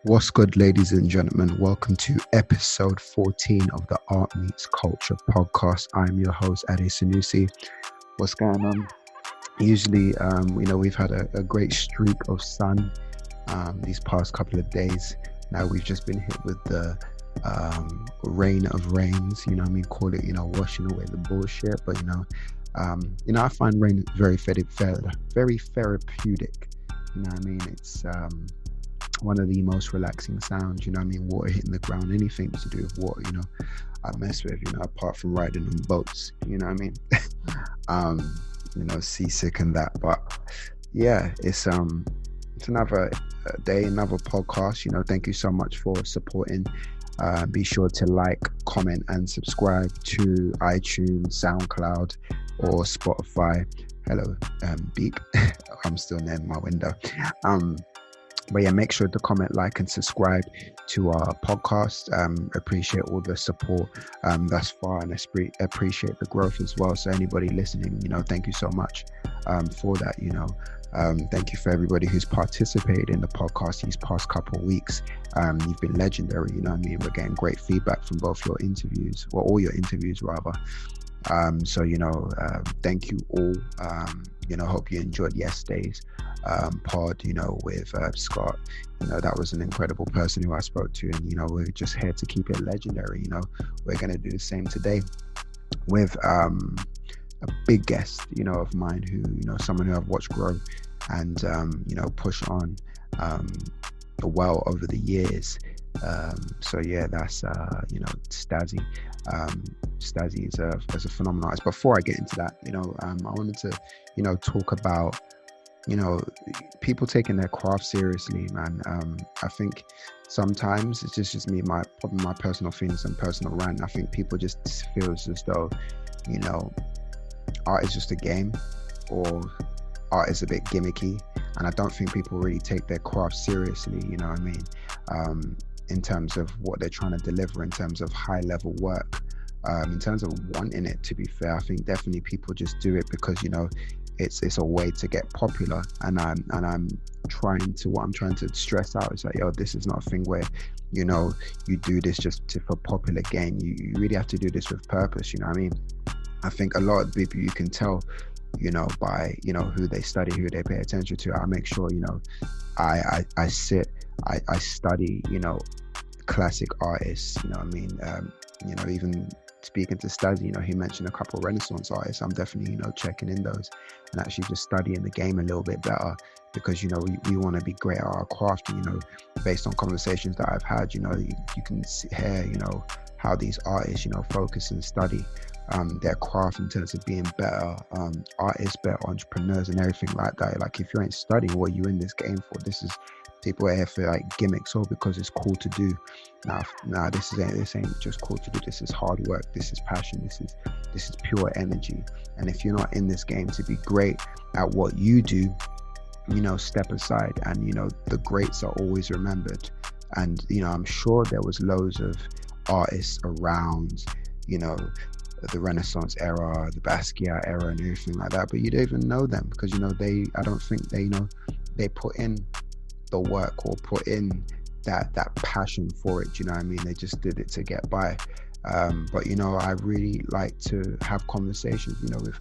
What's good, ladies and gentlemen? Welcome to episode 14 of the Art Meets Culture podcast. I'm your host, Ade Sanusi. What's going on? Usually, we've had a great streak of sun these past couple of days. Now we've just been hit with the rain of rains, call it, washing away the bullshit. But, I find rain very very therapeutic. It's one of the most relaxing sounds, water hitting the ground, anything to do with water, I mess with, apart from riding on boats, seasick and that. But yeah, it's another day, another podcast. Thank you so much for supporting. Be sure to like, comment and subscribe to iTunes, SoundCloud or Spotify. Hello, beep. I'm still near my window. But yeah, make sure to comment, like, and subscribe to our podcast. Appreciate all the support thus far, and appreciate the growth as well. So anybody listening, thank you so much for that. Thank you for everybody who's participated in the podcast these past couple of weeks. You've been legendary. We're getting great feedback from both your interviews, or all your interviews rather. Thank you all. Hope you enjoyed yesterday's pod, with Scott. That was an incredible person who I spoke to, and we're just here to keep it legendary. We're going to do the same today with a big guest, of mine who, someone who I've watched grow and push on well over the years. That's Stazzy. Stazzy is a phenomenal artist. Before I get into that, I wanted to talk about people taking their craft seriously, man. I think sometimes it's just me, probably my personal feelings and personal rant. I think people just feels as though art is just a game, or art is a bit gimmicky, and I don't think people really take their craft seriously, in terms of what they're trying to deliver, in terms of high level work, in terms of wanting it. To be fair, I think definitely people just do it because it's a way to get popular, and I'm trying to stress out is like, this is not a thing where you do this just for popular gain. You really have to do this with purpose. I think a lot of people, you can tell by who they study, who they pay attention to. I make sure I study classic artists, even speaking to Stazzy, he mentioned a couple of Renaissance artists. I'm definitely checking in those and actually just studying the game a little bit better, because we want to be great at our craft. Based on conversations that I've had, you can hear how these artists focus and study their craft in terms of being better artists, better entrepreneurs and everything like that. Like, if you ain't studying what you in this game for, people are here for like gimmicks, or because it's cool to do. Now this ain't just cool to do. This is hard work, this is passion, this is pure energy. And if you're not in this game to be great at what you do, step aside. And the greats are always remembered. And I'm sure there was loads of artists around the Renaissance era, the Basquiat era and everything like that, but you don't even know them because I don't think they put in the work or put in that passion for it. They just did it to get by. But I really like to have conversations with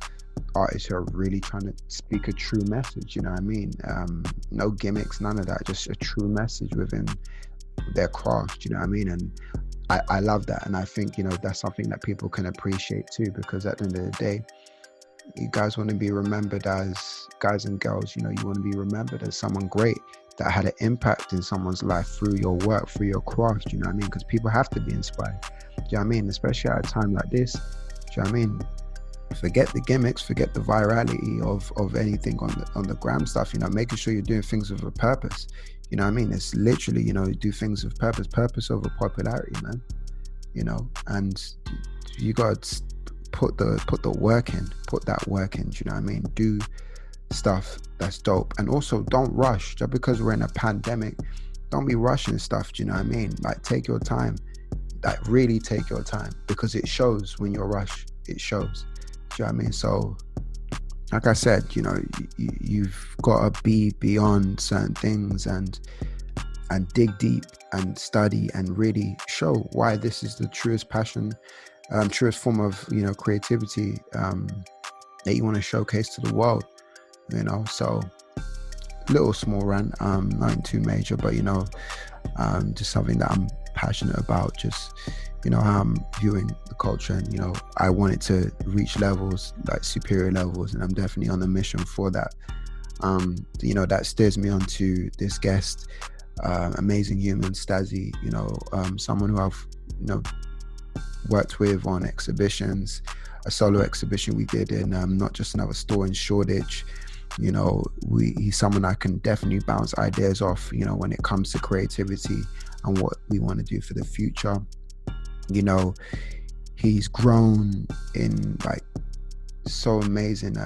artists who are really trying to speak a true message. No gimmicks, none of that, just a true message within their craft. And I love that, and I think that's something that people can appreciate too, because at the end of the day, you guys want to be remembered as guys and girls. You want to be remembered as someone great that had an impact in someone's life through your work, through your craft. Because people have to be inspired. Especially at a time like this. Forget the gimmicks, forget the virality of anything on the gram stuff. Making sure you're doing things with a purpose. It's literally, do things with purpose over popularity, man. And you got to put the work in, put that work in. Do stuff that's dope. And also, don't rush. Just because we're in a pandemic, don't be rushing stuff. Like, take your time. Like, really take your time, because it shows when you're rushed. It shows. So, like I said, you've got to be beyond certain things and and dig deep and study and really show why this is the truest passion, truest form of, you know, creativity, that you want to showcase to the world, you know. So little small rant, nothing too major, but you know, just something that I'm passionate about, just, you know, how I'm viewing the culture, and you know, I want it to reach levels, like superior levels, and I'm definitely on a mission for that. You know, that steers me on to this guest, amazing human, Stazzy, you know, someone who I've, you know, worked with on exhibitions, a solo exhibition we did in, Not Just Another Store in Shoreditch. You know, he's someone I can definitely bounce ideas off, you know, when it comes to creativity and what we want to do for the future. You know, he's grown in like so amazing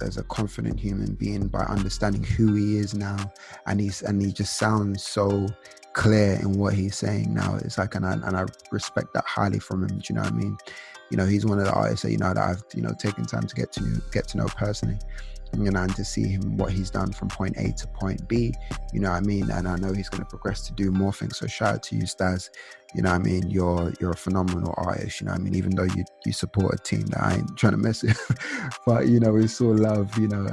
as a confident human being by understanding who he is now, and he just sounds so clear in what he's saying now. It's like, and I respect that highly from him. Do you know what I mean? You know, he's one of the artists that, you know, that I've, you know, taken time to get to know personally, you know, and to see him, what he's done from point A to point B, you know what I mean? And I know he's going to progress to do more things. So shout out to you, Staz. You know what I mean? You're a phenomenal artist, you know what I mean? Even though you support a team that I ain't trying to mess with, but, you know, we still love, you know,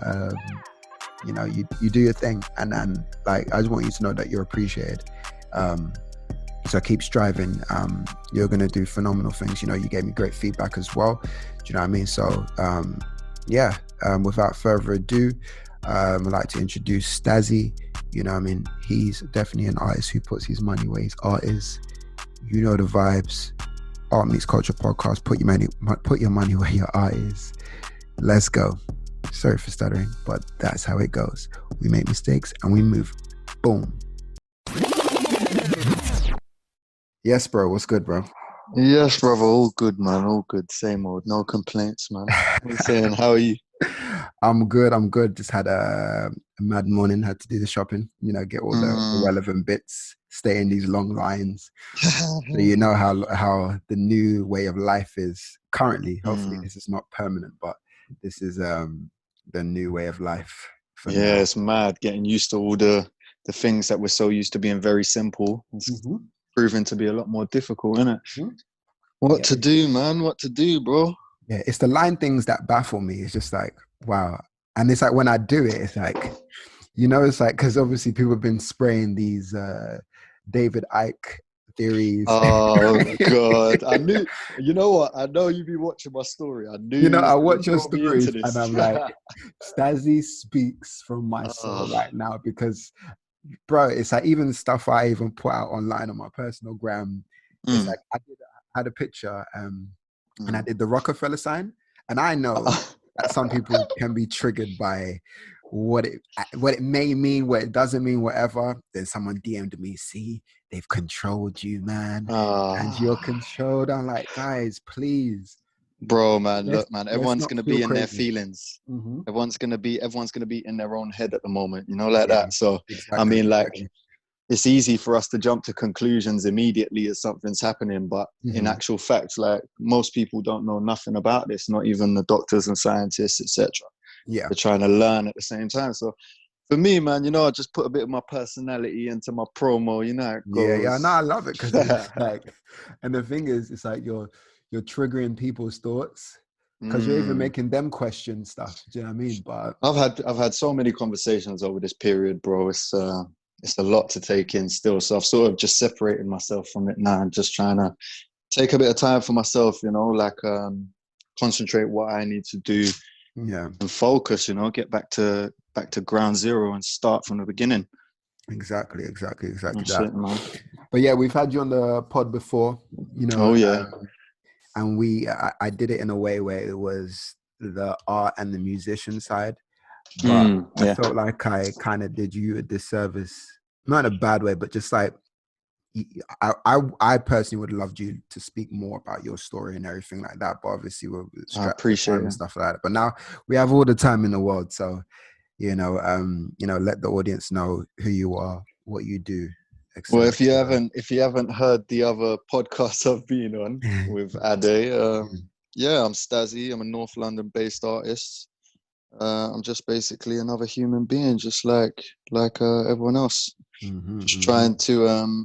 you do your thing. And like, I just want you to know that you're appreciated. So keep striving. You're going to do phenomenal things. You know, you gave me great feedback as well. Do you know what I mean? So, yeah, without further ado, I'd like to introduce Stazzy. You know what I mean? He's definitely an artist who puts his money where his art is. You know the vibes. Art Meets Culture podcast. Put your money where your art is. Let's go. Sorry for stuttering, but that's how it goes. We make mistakes and we move. Boom. Yes, bro. What's good, bro? Yes, brother. All good, man. All good. Same old. No complaints, man. What are you saying? How are you? I'm good. I'm good. Just had a mad morning. Had to do the shopping. You know, get all the Mm. relevant bits. Stay in these long lines. So you know how the new way of life is currently. Hopefully, Mm. this is not permanent, but this is the new way of life for Yeah, now. it's mad getting used to all the things that we're so used to being very simple. It's Mm-hmm. proving to be a lot more difficult, isn't it? Mm-hmm. What Yeah, to do, man? What to do, bro? yeah. It's the line things that baffle me. It's just like, wow. And it's like when I do it, it's like, you know, it's like, because obviously people have been spraying these David Icke theories. Oh God, I knew. You know what? I know you be watching my story. I knew You know, you was I gonna watch your draw me into stories and this. I'm like, Stazzy speaks from my soul Oh, right now, because, bro, it's like even stuff I even put out online on my personal gram. It's mm, like I had a picture, and I mm. did the Rockefeller sign, and I know that some people can be triggered by what it may mean, what it doesn't mean, whatever. Then someone DM'd me, see, they've controlled you, man, and you're Ah. controlled. I'm like, guys, please, Bro, man, let's look, man, let's everyone's not gonna feel be in their crazy. feelings. Hmm. Everyone's gonna be in their own head at the moment, you know, like Yeah, that. So, I exactly, mean, like, exactly. it's easy for us to jump to conclusions immediately as something's happening, but in Hmm. actual fact, like, most people don't know nothing about this, not even the doctors and scientists, etc. Yeah, They're trying to learn at the same time. So, for me, man, you know, I just put a bit of my personality into my promo. You know how it yeah, yeah. No, I goes. love it because it's like, and the thing is, it's like you're triggering people's thoughts because you're even Mm. making them question stuff. Do you know what I mean? But I've had so many conversations over this period, bro. It's a lot to take in still. So I've sort of just separated myself from it now and just trying to take a bit of time for myself, you know, like concentrate what I need to do yeah, and focus, you know, get back to ground zero and start from the beginning. exactly, exactly, exactly That's that. it, man. But yeah, we've had you on the pod before, you know, Oh yeah. and I did it in a way where it was the art and the musician side, but I Yeah. felt like I kind of did you a disservice, not in a bad way, but just like I personally would have loved you to speak more about your story and everything like that. But obviously we're I strapped for appreciate time and it. stuff like that. But now we have all the time in the world. So, let the audience know who you are, what you do, Well, etc. if you haven't heard the other podcasts I've been on with Ade, yeah, I'm Stazzy. I'm a North London based artist. I'm just basically another human being, just like everyone else. Just hmm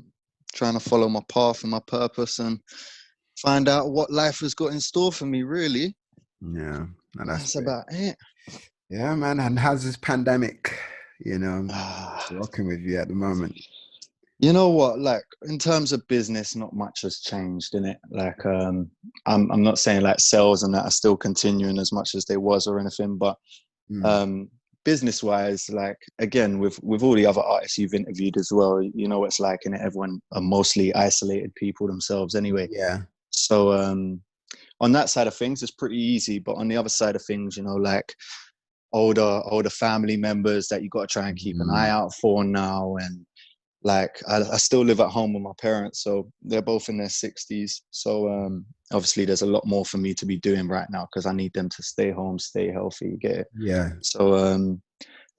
trying to follow my path and my purpose and find out what life has got in store for me, really. Yeah, and that's That's big. about it. Yeah, man. And how's this pandemic, Ah, rocking with you at the moment? you know what? Like in terms of business, not much has changed in it. Like I'm not saying like sales and that are still continuing as much as they was or anything, but Mm. um business wise, like again with all the other artists you've interviewed as well, you know what it's like, and everyone are mostly isolated people themselves anyway. Yeah. So on that side of things, it's pretty easy. But on the other side of things, like older family members that you got to try and keep an eye Mm. out for now. And like I still live at home with my parents, so they're both in their 60s. So obviously there's a lot more for me to be doing right now because I need them to stay home, stay healthy, get it. Yeah. So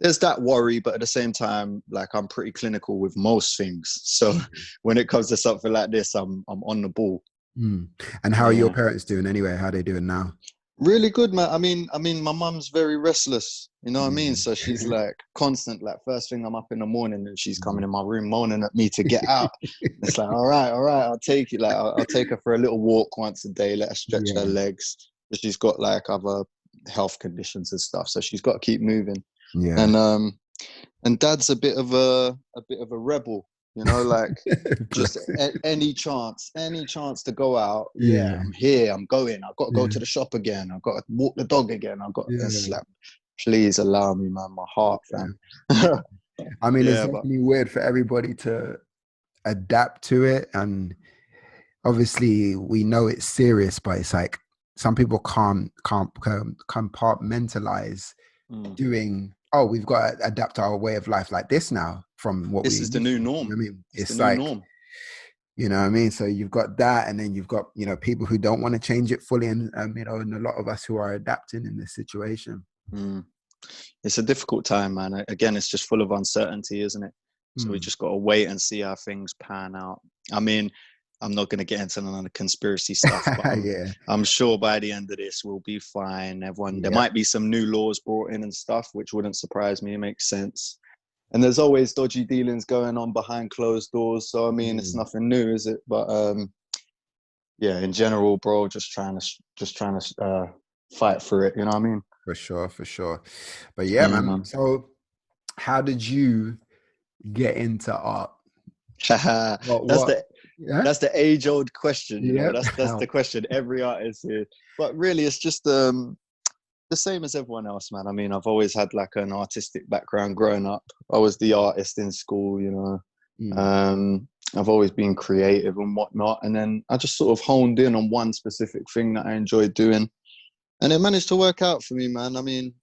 there's that worry, but at the same time, like I'm pretty clinical with most things. So when it comes to something like this, I'm on the ball. Mm. And how are your Yeah. parents doing anyway? How are they doing now? Really good, man. I mean, my mum's very restless. You know what I mean? Mm. So she's like constant. Like first thing I'm up in the morning, and she's coming in my room moaning at me to get out. It's like, all right, I'll take it. Like I'll take her for a little walk once a day. Let her stretch her Yeah. legs. But she's got like other health conditions and stuff, so she's got to keep moving. Yeah. And dad's a bit of a rebel. Like just Bless him. any chance to go out. Yeah, Yeah. I'm here. I'm going. I've got to go Yeah. to the shop again. I've got to walk the dog again. I've got. It's Yeah. like, please allow me, man. My heart, fam. I mean, it's Yeah, but definitely weird for everybody to adapt to it. And obviously we know it's serious, but it's like some people can't compartmentalize mm, doing, oh, we've got to adapt our way of life like this now from what we this is the used new to. You know norm. what I mean? It's the It's new like, norm. you know what I mean? So you've got that, and then you've got, people who don't want to change it fully, and and a lot of us who are adapting in this situation. Mm. It's a difficult time, man. Again, it's just full of uncertainty, isn't it? So we Hmm. just got to wait and see how things pan out. I mean, I'm not going to get into none of the conspiracy stuff, but I'm Yeah. I'm sure by the end of this we'll be fine. Everyone, there Yeah. might be some new laws brought in and stuff, which wouldn't surprise me. It makes sense. And there's always dodgy dealings going on behind closed doors. So I mean, it's Mm. nothing new, is it? But yeah, in general, bro, just trying to fight through it. You know what I mean? For sure, for sure. But yeah, Yeah, man. man. So how did you get into art? What, that's what? the Yeah. that's the age old question, Yep. that's the question every artist here. But really it's just the same as everyone else, man. I mean, I've always had like an artistic background growing up. I was the artist in school. Mm. um I've always been creative and whatnot, and then I just sort of honed in on one specific thing that I enjoyed doing, and it managed to work out for me, man. I mean,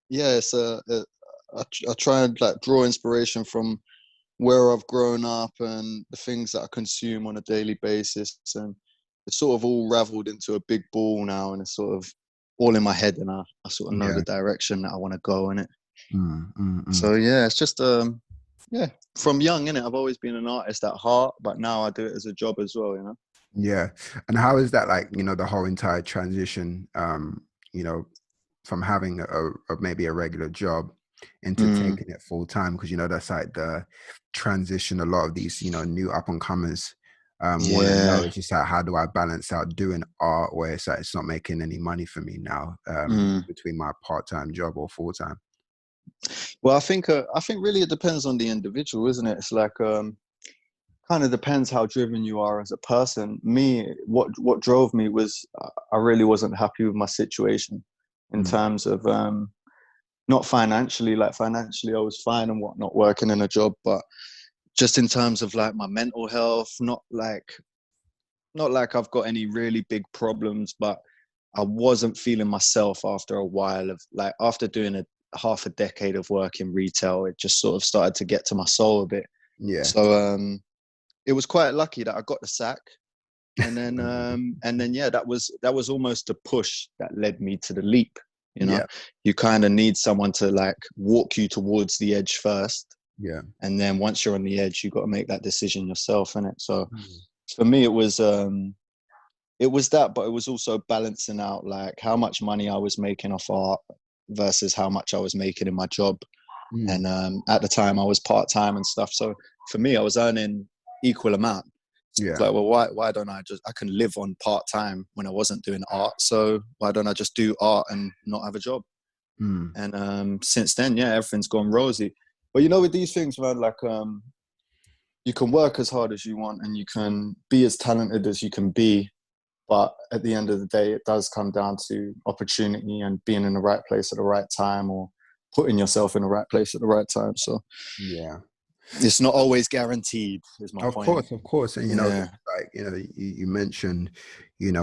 yeah, I try and like draw inspiration from where I've grown up and the things that I consume on a daily basis. And it's sort of all raveled into a big ball now, and it's sort of all in my head, and I sort of know Yeah. the direction that I want to go in it. Mm, mm, mm. So yeah, it's just yeah, from young in it, I've always been an artist at heart, but now I do it as a job as well. Yeah. And how is that like, the whole entire transition, from having maybe a regular job into Mm, taking it full time? Because, that's like the transition a lot of these, new up and comers want to know. yeah. It's just like, how do I balance out doing art where it's like, it's not making any money for me now, Mm. between my part-time job or full-time? Well, I think really it depends on the individual, isn't it? It's like kind of depends how driven you are as a person. Me, what drove me was I really wasn't happy with my situation in Mm. terms of not financially. Like financially, I was fine and whatnot, working in a job, but just in terms of like my mental health, not like I've got any really big problems, but I wasn't feeling myself after a while of like after doing a half a decade of work in retail. It just sort of started to get to my soul a bit. Yeah. So it was quite lucky that I got the sack, and then yeah, that was almost a push that led me to the leap. You know, Yeah. you kind of need someone to like walk you towards the edge first, Yeah. and then once you're on the edge, you got to make that decision yourself, innit? So Mm. for me, it was that, but it was also balancing out like how much money I was making off art versus how much I was making in my job. And at the time I was part-time and stuff. So for me, I was earning equal amount. So it's Yeah. like, well, why don't I can live on part-time when I wasn't doing art. So why don't I just do art and not have a job? Mm. And since then, yeah, everything's gone rosy. But you know, with these things, man, like you can work as hard as you want and you can be as talented as you can be. But at the end of the day, it does come down to opportunity and being in the right place at the right time, or putting yourself in the right place at the right time. So Yeah. it's not always guaranteed, is my point. Of course. And, Yeah. like, you mentioned,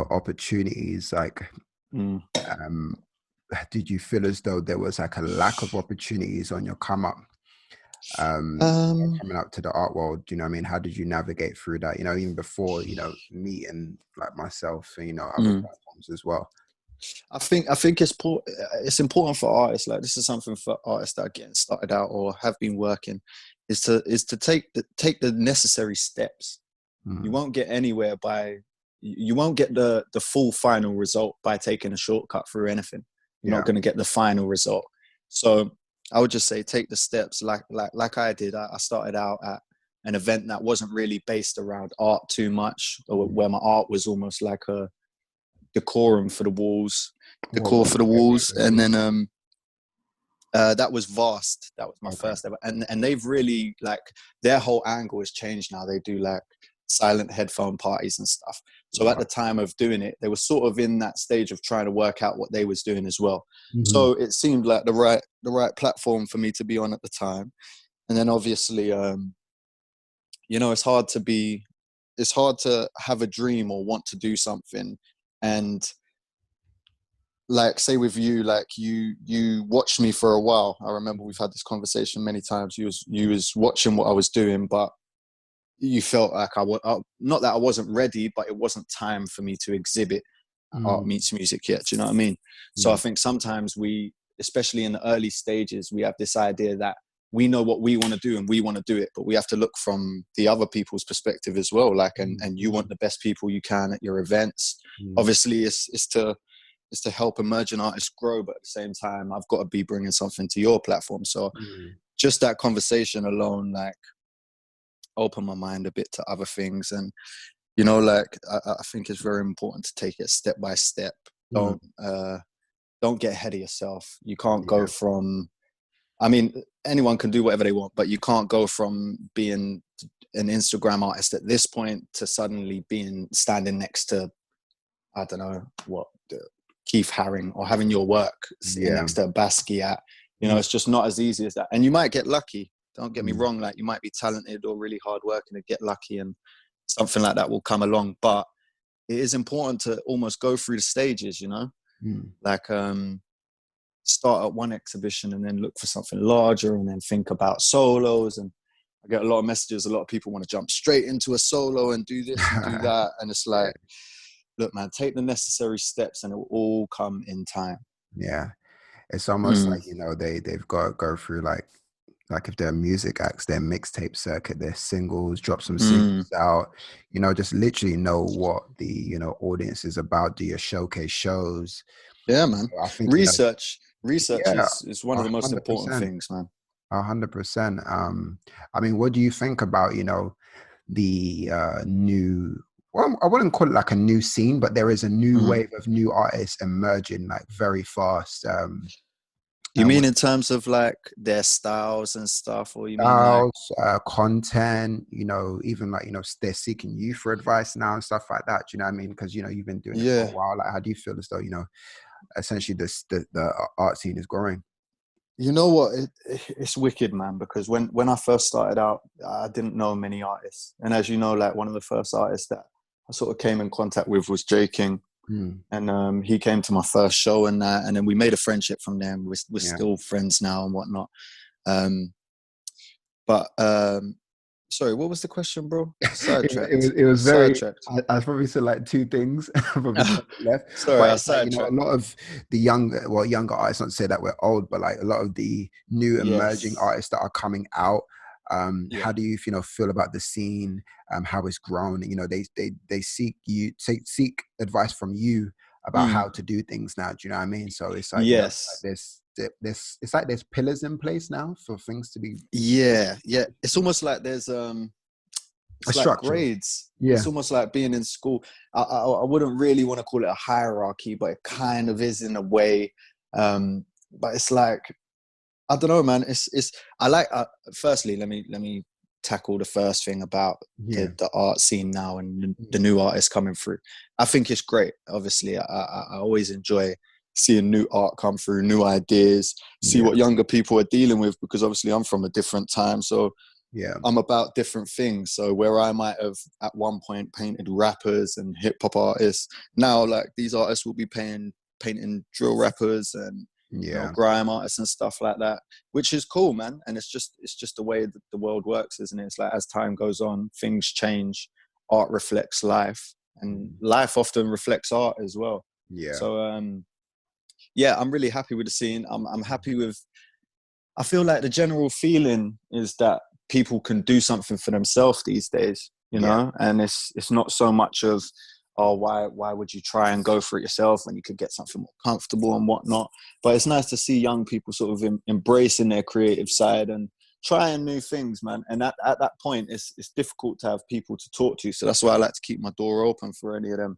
opportunities, like, Mm. um, did you feel as though there was like a lack of opportunities on your come up, Um, coming up to the art world? You know what I mean? How did you navigate through that, even before, meeting like myself and, other mm. platforms as well? I think it's important for artists. Like, this is something for artists that are getting started out or have been working, is to take the necessary steps. You Mm. won't get anywhere by you won't get the full final result by taking a shortcut through anything. You're not Yeah. going to get the final result. So I would just say take the steps like I did. I started out at an event that wasn't really based around art too much, or Mm. where my art was almost like a decorum for the walls, decor Whoa. for the Okay. walls. Okay. And then that was Vast. That was my Okay. first ever, and they've really, like, their whole angle has changed now. They do like silent headphone parties and stuff. So at Wow. the time of doing it, they were sort of in that stage of trying to work out what they was doing as well. Mm-hmm. So it seemed like the right platform for me to be on at the time. And then obviously, it's hard to have a dream or want to do something, and, like, say with you, like, you watched me for a while. I remember we've had this conversation many times. You was watching what I was doing, but you felt like not that I wasn't ready, but it wasn't time for me to exhibit art Mm. meets music yet. Do you know what I mean? So I Mm. think sometimes we, especially in the early stages, we have this idea that we know what we want to do and we want to do it, but we have to look from the other people's perspective as well. Like, and you want the best people you can at your events. Mm. Obviously, it's to help emerging artists grow, but at the same time, I've got to be bringing something to your platform. So Mm. just that conversation alone, like, opened my mind a bit to other things. And, like, I think it's very important to take it step by step. Mm. Don't get ahead of yourself. You can't go Yeah. from, I mean, anyone can do whatever they want, but you can't go from being an Instagram artist at this point to suddenly standing next to, I don't know what, Keith Haring, or having your work sitting Yeah. next to a Basquiat. Mm. It's just not as easy as that. And you might get lucky. Don't get me Mm. wrong. Like, you might be talented or really hard working and get lucky, and something like that will come along. But it is important to almost go through the stages, Mm. like, start at one exhibition and then look for something larger, and then think about solos. And I get a lot of messages. A lot of people want to jump straight into a solo and do this and do that. And it's Yeah. like, look, man, take the necessary steps and it will all come in time. Yeah. It's almost Mm, like, they've got to go through like if they're music acts, their mixtape circuit, their singles, drop some mm. singles out, just literally know what the, audience is about, do your showcase shows. Yeah, man. I think, Research yeah, is one a of the most hundred important percent, things, man. 100%. I mean, what do you think about, the new, well, I wouldn't call it like a new scene, but there is a new Mm. wave of new artists emerging like very fast. You mean What in terms of like their styles and stuff, or you mean like, styles, content, even like, they're seeking you for advice now and stuff like that. Do you know what I mean? Because, you've been doing it for a yeah, while. Like, how do you feel as though, essentially the art scene is growing? you know what? It's wicked, man. Because when I first started out, I didn't know many artists, and as you know, like, one of the first artists that I sort of came in contact with was J King. Mm. And he came to my first show and that, and then we made a friendship from there. And we're Yeah. still friends now and whatnot. Um, but sorry, what was the question, bro? Sidetracked. It was very, Sidetracked. I probably said like two things probably left, Sorry, but I it's like, a sidetracked. lot of the younger artists, not to say that we're old, but like a lot of the new emerging Yes. artists that are coming out, Yeah. how do you, feel about the scene, how it's grown? They seek advice from you about Mm. how to do things now. Do you know what I mean? So it's like, Yes. this. it's like there's pillars in place now for things to be Yeah, yeah. It's almost like there's a it's like structure. grades. Yeah, It's almost like being in school. I wouldn't really want to call it a hierarchy, but it kind of is in a way. But it's like, I don't know, man. It's I like. Firstly, let me tackle the first thing about yeah, the art scene now and the new artists coming through. I think it's great. Obviously, I always enjoy seeing new art come through, new ideas, see yeah, what younger people are dealing with, because obviously I'm from a different time, so yeah, I'm about different things. So where I might have at one point painted rappers and hip hop artists, now like these artists will be painting drill rappers and, you know, yeah, grime artists and stuff like that, which is cool, man. And it's just the way that the world works, isn't it? It's like as time goes on, things change. Art reflects life, and life often reflects art as well. yeah, So yeah, I'm really happy with the scene. I'm happy with. I feel like the general feeling is that people can do something for themselves these days, you yeah, know, and it's not so much of, oh, why would you try and go for it yourself when you could get something more comfortable and whatnot. But it's nice to see young people sort of embracing their creative side and trying new things, man. And at that point, it's difficult to have people to talk to. So that's why I like to keep my door open for any of them.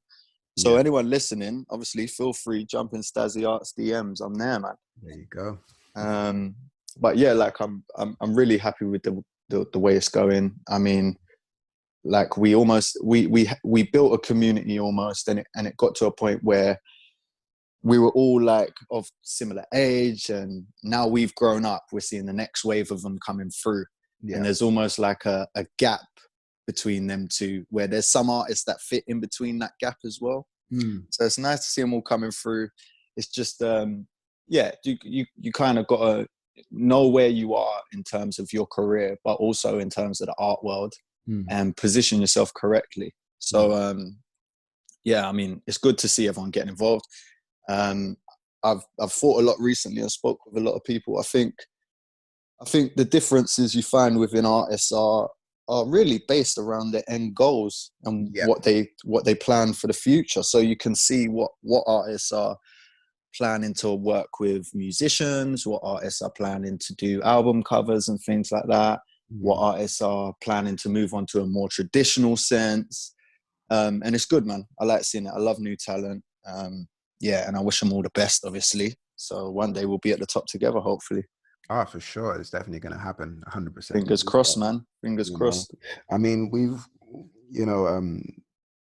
So yeah. anyone listening, obviously, feel free, jump in Stazzy Arts DMs. I'm there, man. There you go. But yeah, like I'm really happy with the way it's going. I mean, like we built a community almost, and it got to a point where we were all like of similar age, and now we've grown up. We're seeing the next wave of them coming through, and Yeah, there's almost like a gap between them two, where there's some artists that fit in between that gap as well. mm, So it's nice to see them all coming through. It's just yeah, you kind of got to know where you are in terms of your career, but also in terms of the art world, mm, and position yourself correctly. mm. So yeah, I mean, it's good to see everyone getting involved. Um, I've thought a lot recently. I spoke with a lot of people. I think the differences you find within artists are really based around their end goals and Yeah, what they plan for the future. So you can see what artists are planning to work with musicians, what artists are planning to do album covers and things like that, what mm. artists are planning to move on to a more traditional sense. And it's good, man. I like seeing it. I love new talent. Yeah, and I wish them all the best, obviously. So one day we'll be at the top together, hopefully. Oh, for sure. It's definitely going to happen. 100%. Fingers crossed, man. Fingers You know, crossed. I mean, you know,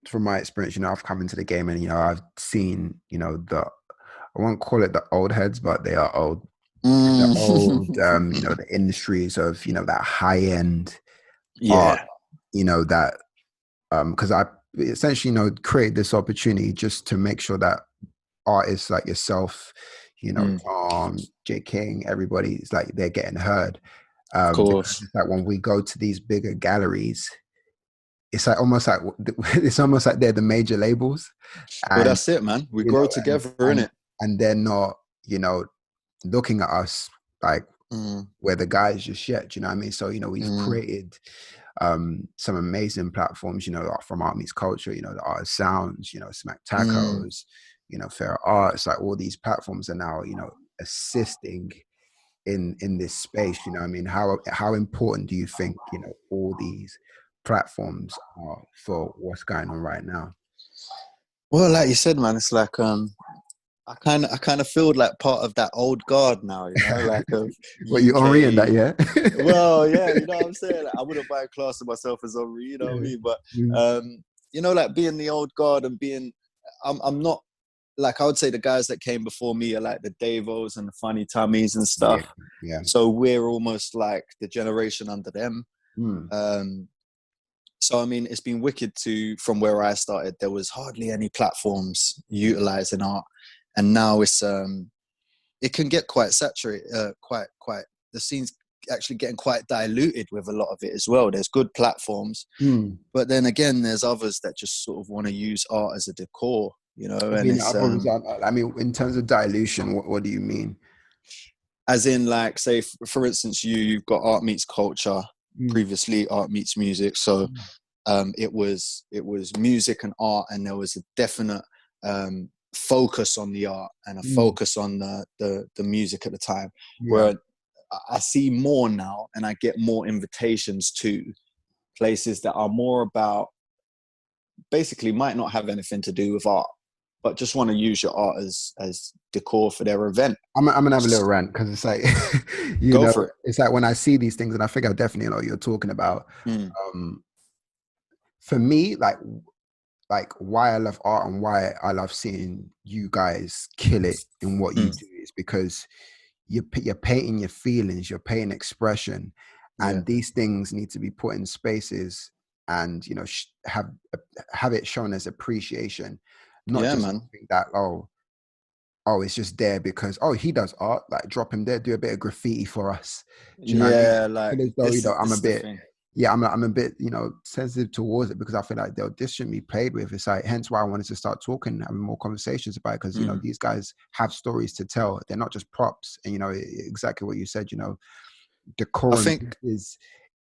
from my experience, I've come into the game and, I've seen, I won't call it the old heads, but they are old. The Mm. old, the industries of, that high end art, Yeah. that, because I essentially, create this opportunity just to make sure that artists like yourself, Mm. Tom, J King, everybody, it's like they're getting heard. Of Because course. it's like when we go to these bigger galleries, it's like almost like it's almost like they're the major labels, Well, and that's it, man. We you grow know, and together, and innit? and they're not, looking at us like Mm. we're the guys just yet. Do you know what I mean? So we've Mm. created some amazing platforms. Like from Art Meets Culture. The Art of Sounds. Smack Mm. Tacos. Fair Arts. Like all these platforms are now assisting in this space. I mean, how important do you think all these platforms are for what's going on right now? Well, like you said, man, it's like I kind of feel like part of that old guard now, you know, like of Well, you Henri in that, UK. yeah. Well, yeah, you know what I'm saying? Like, I wouldn't buy a class of myself as Henri, you know what I Yeah. mean? But Mm. you know, like being the old guard and I'm not, like, I would say the guys that came before me are like the Davos and the Funny Tummies and Yeah, stuff. yeah. So we're almost like the generation under them. Mm. Um, so I mean, it's been wicked from where I started. There was hardly any platforms utilizing art, and now it can get quite saturated, quite. The scene's actually getting quite diluted with a lot of it as well. There's good platforms, Mm. but then again, there's others that just sort of want to use art as a decor, you know, I and mean, it's I've always, I mean, in terms of dilution, what do you mean? as in, like, say for instance, you've got Art Meets Culture, Mm. previously Art Meets Music. So Mm. it was music and art, and there was a definite focus on the art and a Mm. focus on the music at the time, Yeah. where I see more now and I get more invitations to places that are more about, basically might not have anything to do with art, but just want to use your art as decor for their event. I'm gonna have a little rant because it's like, Go for it. it's like when I see these things, and I think I definitely know what you're talking about. Mm, Um, for me, like why I love art and why I love seeing you guys kill it in what you mm, do is because you're painting your feelings, you're painting expression, yeah, and these things need to be put in spaces and have it shown as appreciation, not yeah, just man. something that it's just there because he does art, like drop him there, do a bit of graffiti for us. Do you know what I mean? Yeah, I like feel as though this I'm a is the bit, thing. yeah, I'm a bit, sensitive towards it because I feel like this shouldn't be played with. It's like, hence why I wanted to start talking, having more conversations about it, because Mm. these guys have stories to tell. They're not just props. And exactly what you said. I Decorum think is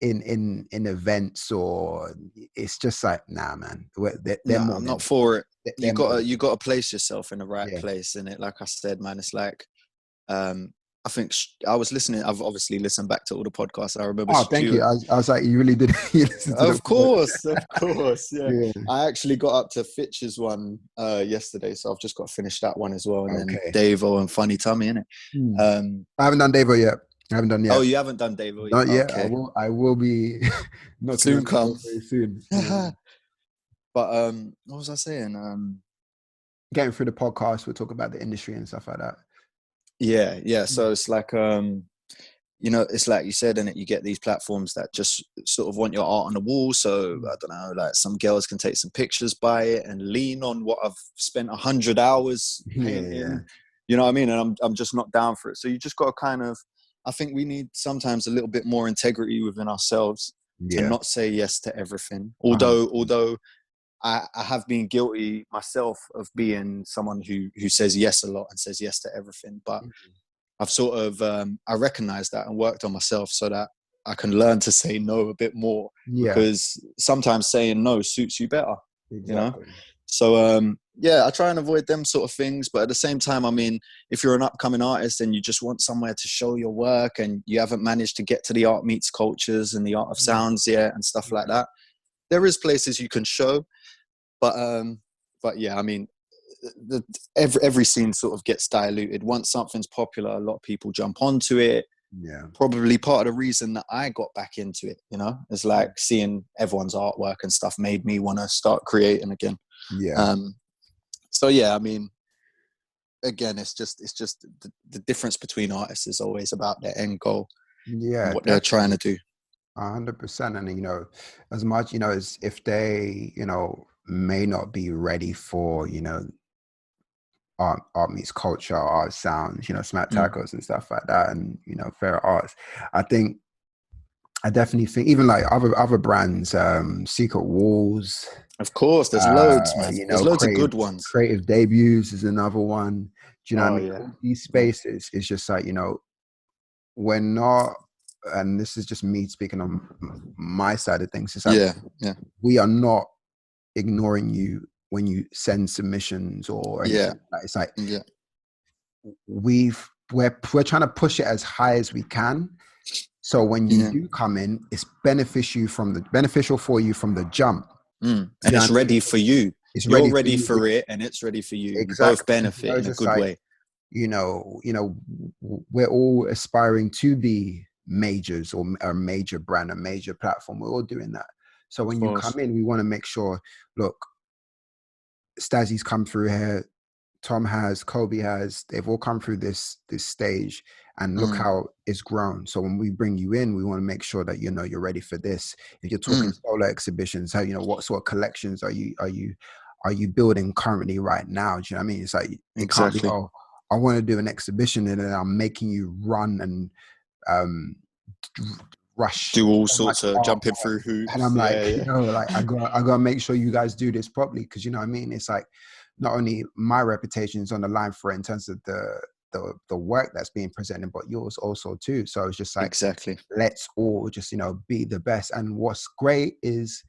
in events, or it's just like, nah, man. They're no, more I'm than not for it. You they're more gotta than you gotta place yourself in the right yeah. place in it. Like I said, man, it's like um I think I was listening. I've obviously listened back to all the podcasts. I remember Oh, thank you. Stuart. I was like, you really did. You listened to the Of course, of course, yeah. yeah. I actually got up to Fitch's one yesterday, so I've just got to finish that one as well, and then Okay. Davo and Funny Tummy in it. Hmm. Um, I haven't done Devo yet. I haven't done oh, yet. you haven't done Davo yet? Not yet. I Okay, will. I will be knocking soon on the door come. very soon. Yeah. But what was I saying? Getting through the podcast, we'll talk about the industry and stuff like that. Yeah. Mm. So it's like it's like you said, and you get these platforms that just sort of want your art on the wall. So Mm. I don't know, like some girls can take some pictures by it and lean on what I've spent 100 hours Yeah, yeah, painting. You know what I mean? And I'm just not down for it. So you just got to kind of, I think we need sometimes a little bit more integrity within ourselves to yeah. not say yes to everything. 100%. Although I have been guilty myself of being someone who says yes a lot and says yes to everything, but I've sort of I recognized that and worked on myself so that I can learn to say no a bit more, Yeah, because sometimes saying no suits you better, you know. exactly. So I try and avoid them sort of things, but at the same time, I mean, if you're an upcoming artist and you just want somewhere to show your work and you haven't managed to get to the art meets cultures and the art of Mm. sounds yet and stuff like Yeah, that, there is places you can show, but yeah, I mean, every scene sort of gets diluted. Once something's popular, a lot of people jump onto it. yeah, Probably part of the reason that I got back into it, is like seeing everyone's artwork and stuff made me want to start creating again. yeah, Um, so yeah, I mean, again, it's just the difference between artists is always about their end goal and yeah, what they're trying definitely. to do. 100%. And as much as if they may not be ready for art meets culture, art sounds, smack Mm. tacos and stuff like that, and fair arts. I definitely think even like other brands, Secret Walls, Of course, there's loads, man. There's loads of creative good ones. debuts is another one. Do you know what I Oh mean? yeah, All these yeah, spaces is just like, we're not, and this is just me speaking on my side of things. It's like yeah, yeah, we are not ignoring you when you send submissions or yeah, anything. Like, it's like yeah, we're trying to push it as high as we can. So when you yeah. do come in, it's beneficial for you from the jump. Mm. Do And you know it's what I mean? ready for you. It's You're ready for ready you. for it, and it's ready for you. You both Exactly. benefit It's in a just good like, way. we're all aspiring to be majors or a major brand, a major platform. We're all doing that. So Of when you course. come in, we want to make sure, look, Stazzy's come through here, Tom has, Kobe has, they've all come through this stage, and look Mm. how it's grown. So when we bring you in, we want to make sure that you're ready for this. If you're talking Mm. solo exhibitions, how what sort of collections are you building currently right now? Do you know what I mean? It's like it can't be, Exactly. oh, I want to do an exhibition and then I'm making you run and um rush Do all so much sorts of art. jumping through And hoops. I'm Yeah, like, yeah. like I gotta make sure you guys do this properly, because you know what I mean. It's like not only my reputation is on the line for it in terms of the work that's being presented, but yours also too. So it's just like, Exactly. let's all just be the best. And what's great is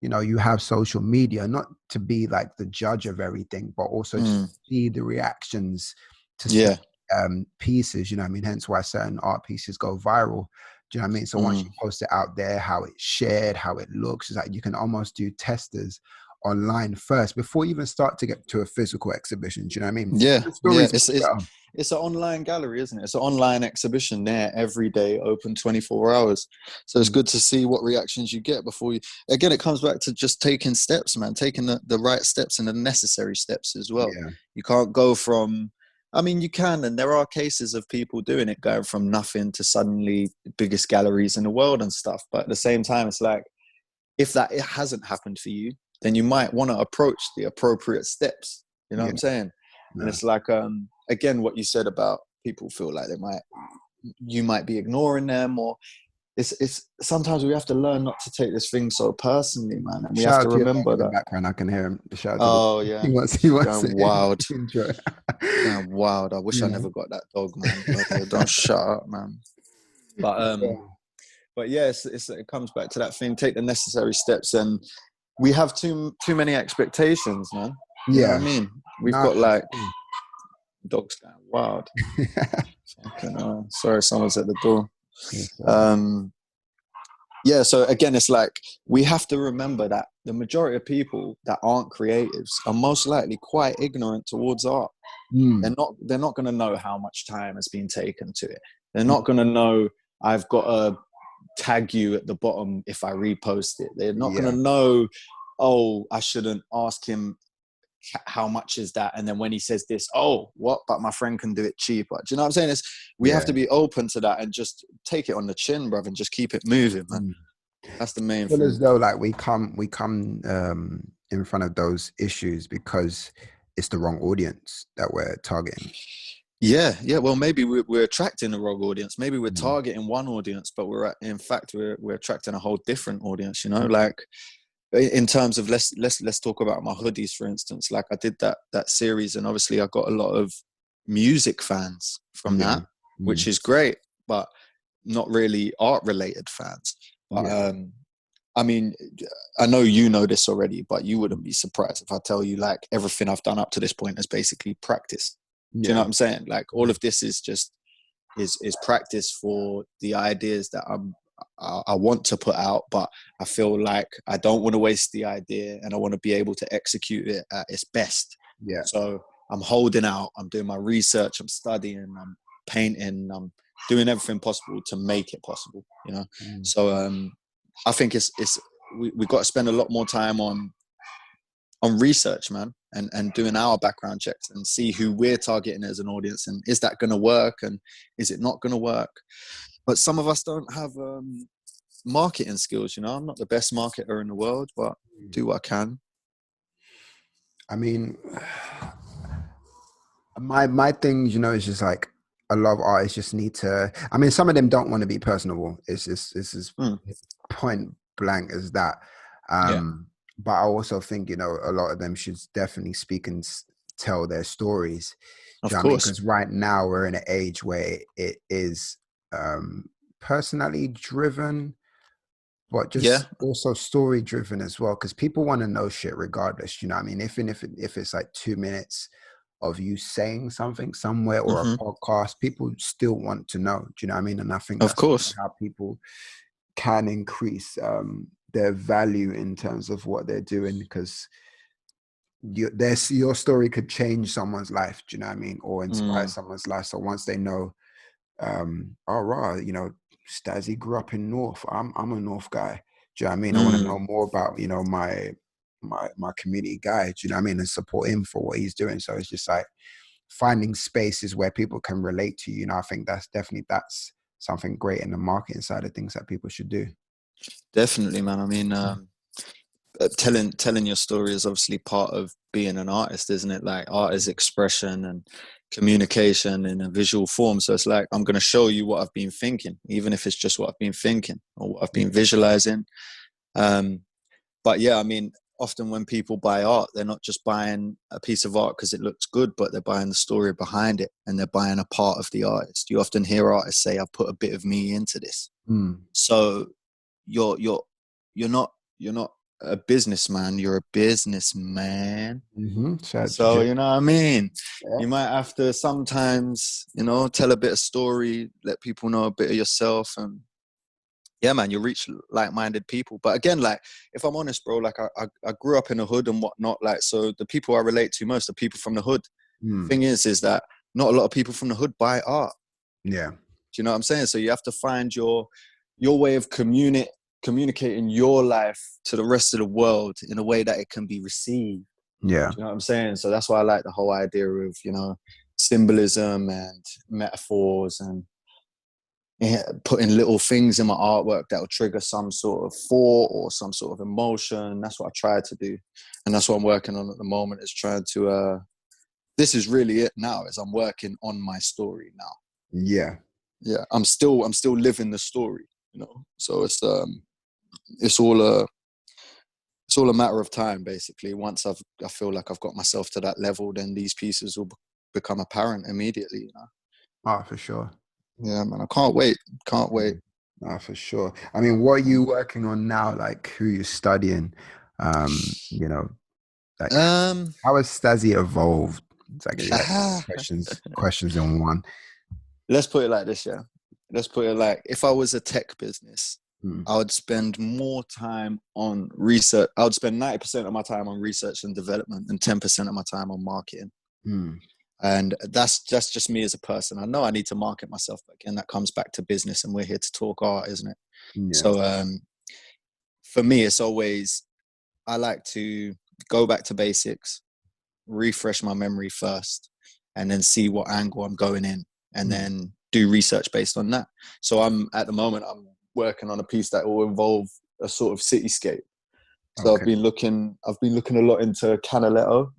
you know, you have social media, not to be like the judge of everything, but also to Mm. see the reactions to Yeah. certain pieces, you know what I mean? Hence why certain art pieces go viral. Do you know what I mean? So once you Mm. post it out there, how it's shared, how it looks, it's like you can almost do testers online first before you even start to get to a physical exhibition. Do you know what I mean? Yeah, And the yeah. stories It's better. it's an online gallery, isn't it? It's an online exhibition there every day, open 24 hours. So it's Mm, good to see what reactions you get before you. Again, it comes back to just taking steps, man. Taking the right steps and the necessary steps as well. yeah, You can't go from. I mean, you can, and there are cases of people doing it, going from nothing to suddenly biggest galleries in the world and stuff. But at the same time, it's like, if that it hasn't happened for you, then you might want to approach the appropriate steps. You know what yeah, I'm saying? And yeah. it's like, again, what you said about people feel like you might be ignoring them, or it's sometimes we have to learn not to take this thing so personally, man, and we have Shout to out to your dog remember in the that. background. I can hear him. Shout out to the Oh yeah, he wants going it wild, intro. going wild. I wish I Yeah. never got that dog, man. Bloody hell, don't shut up, man. But yeah, it comes back to that thing. Take the necessary steps, and we have too many expectations, man. You know what I Yeah. mean? We've No, got it's like true. dogs going wild. Fucking, sorry, someone's at the door. It's, Yeah, so again, it's like we have to remember that the majority of people that aren't creatives are most likely quite ignorant towards art. mm, They're not going to know how much time has been taken to it. They're mm, not going to know I've got to tag you at the bottom if I repost it. They're not going yeah. to know, oh, I shouldn't ask him how much is that, and then when he says this, oh, what, but my friend can do it cheaper. Do you know what I'm saying? We have Yeah. to be open to that and just take it on the chin, bruv, and just keep it moving, man. Mm. That's the main Feel thing. as though like we come in front of those issues because it's the wrong audience that we're targeting. Yeah. Well, maybe we're attracting the wrong audience. Maybe we're Mm. targeting one audience, but in fact we're attracting a whole different audience. You know, Mm. like in terms of let's talk about my hoodies, for instance. Like I did that series, and obviously I got a lot of music fans from Yeah. that, which Mm. is great, but not really art related fans. But Yeah. I mean, I know you know this already, but you wouldn't be surprised if I tell you like everything I've done up to this point is basically practice. Do you know Yeah. what I'm saying? Like all of this is just is practice for the ideas that I want to put out, but I feel like I don't want to waste the idea, and I want to be able to execute it at its best. Yeah. So I'm holding out. I'm doing my research. I'm studying. I'm painting. I'm doing everything possible to make it possible. You know. Mm. So I think we got to spend a lot more time on research, man, and doing our background checks and see who we're targeting as an audience, and is that going to work, and is it not going to work. But some of us don't have marketing skills. You know, I'm not the best marketer in the world, but do what I can. I mean, my things, you know, is just like a lot of artists just need to. I mean, some of them don't want to be personable. It's just Mm, point blank as that. yeah, But I also think, you know, a lot of them should definitely speak and tell their stories. Do of you know what I mean? course. Because right now we're in an age where it is personality driven, but Yeah. just also story driven as well. Because people want to know shit regardless. You know what I mean? If it's like 2 minutes of you saying something somewhere or Hmm. a podcast, people still want to know. Do you know what I mean? And I think Of that's course. how people can increase their value in terms of what they're doing, because your story could change someone's life. Do you know what I mean? Or inspire Mm, someone's life. So once they know, oh right, you know, Stazzy grew up in North. I'm a North guy. Do you know what I mean? I want to know mm. more about, you know, my community guy. Do you know what I mean? And support him for what he's doing. So it's just like finding spaces where people can relate to you. You know, I think that's something great in the marketing side of things that people should do. Definitely, man. I mean, telling your story is obviously part of being an artist, isn't it? Like art is expression and communication in a visual form. So it's like I'm going to show you what I've been thinking, even if it's just what I've been thinking or what I've been visualizing. Um, but yeah, I mean, often when people buy art, they're not just buying a piece of art because it looks good, but they're buying the story behind it, and they're buying a part of the artist. You often hear artists say, "I put a bit of me into this." Mm. So you're you're not a businessman, you're a businessman. Chat So, GPT. you know what I mean? Yeah. You might have to sometimes, you know, tell a bit of story, let people know a bit of yourself, and yeah, man, you reach like-minded people. But again, like, if I'm honest, bro, like I grew up in the hood and whatnot. Like, so the people I relate to most are people from the hood. Mm. Thing is that not a lot of people from the hood buy art. Yeah. Do you know what I'm saying? So you have to find your way of communicating your life to the rest of the world in a way that it can be received. Yeah. Do you know what I'm saying? So that's why I like the whole idea of, you know, symbolism and metaphors and putting little things in my artwork that will trigger some sort of thought or some sort of emotion. That's what I try to do. And that's what I'm working on at the moment, is trying to, this is really it now, is I'm working on my story now. Yeah. Yeah. I'm still living the story, you know? So it's all a matter of time, basically. Once I feel like I've got myself to that level, then these pieces will become apparent immediately, you know? Oh, for sure. Yeah, man. I can't wait. Can't wait. Oh, for sure. I mean, what are you working on now? Like, who you're studying? You know, like, Um, how has Stazzy evolved? It's like, yeah, questions in one. let's put it like this, yeah. Let's put it like, if I was a tech business, Mm. I would spend more time on research. I would spend 90% of my time on research and development and 10% of my time on marketing. Mm. And that's just me as a person. I know I need to market myself, but again, that comes back to business, and we're here to talk art, isn't it? Yeah. So for me, it's always, I like to go back to basics, refresh my memory first, and then see what angle I'm going in, and Mm. then do research based on that. So at the moment, I'm working on a piece that will involve a sort of cityscape. So Okay. I've been looking a lot into Canaletto.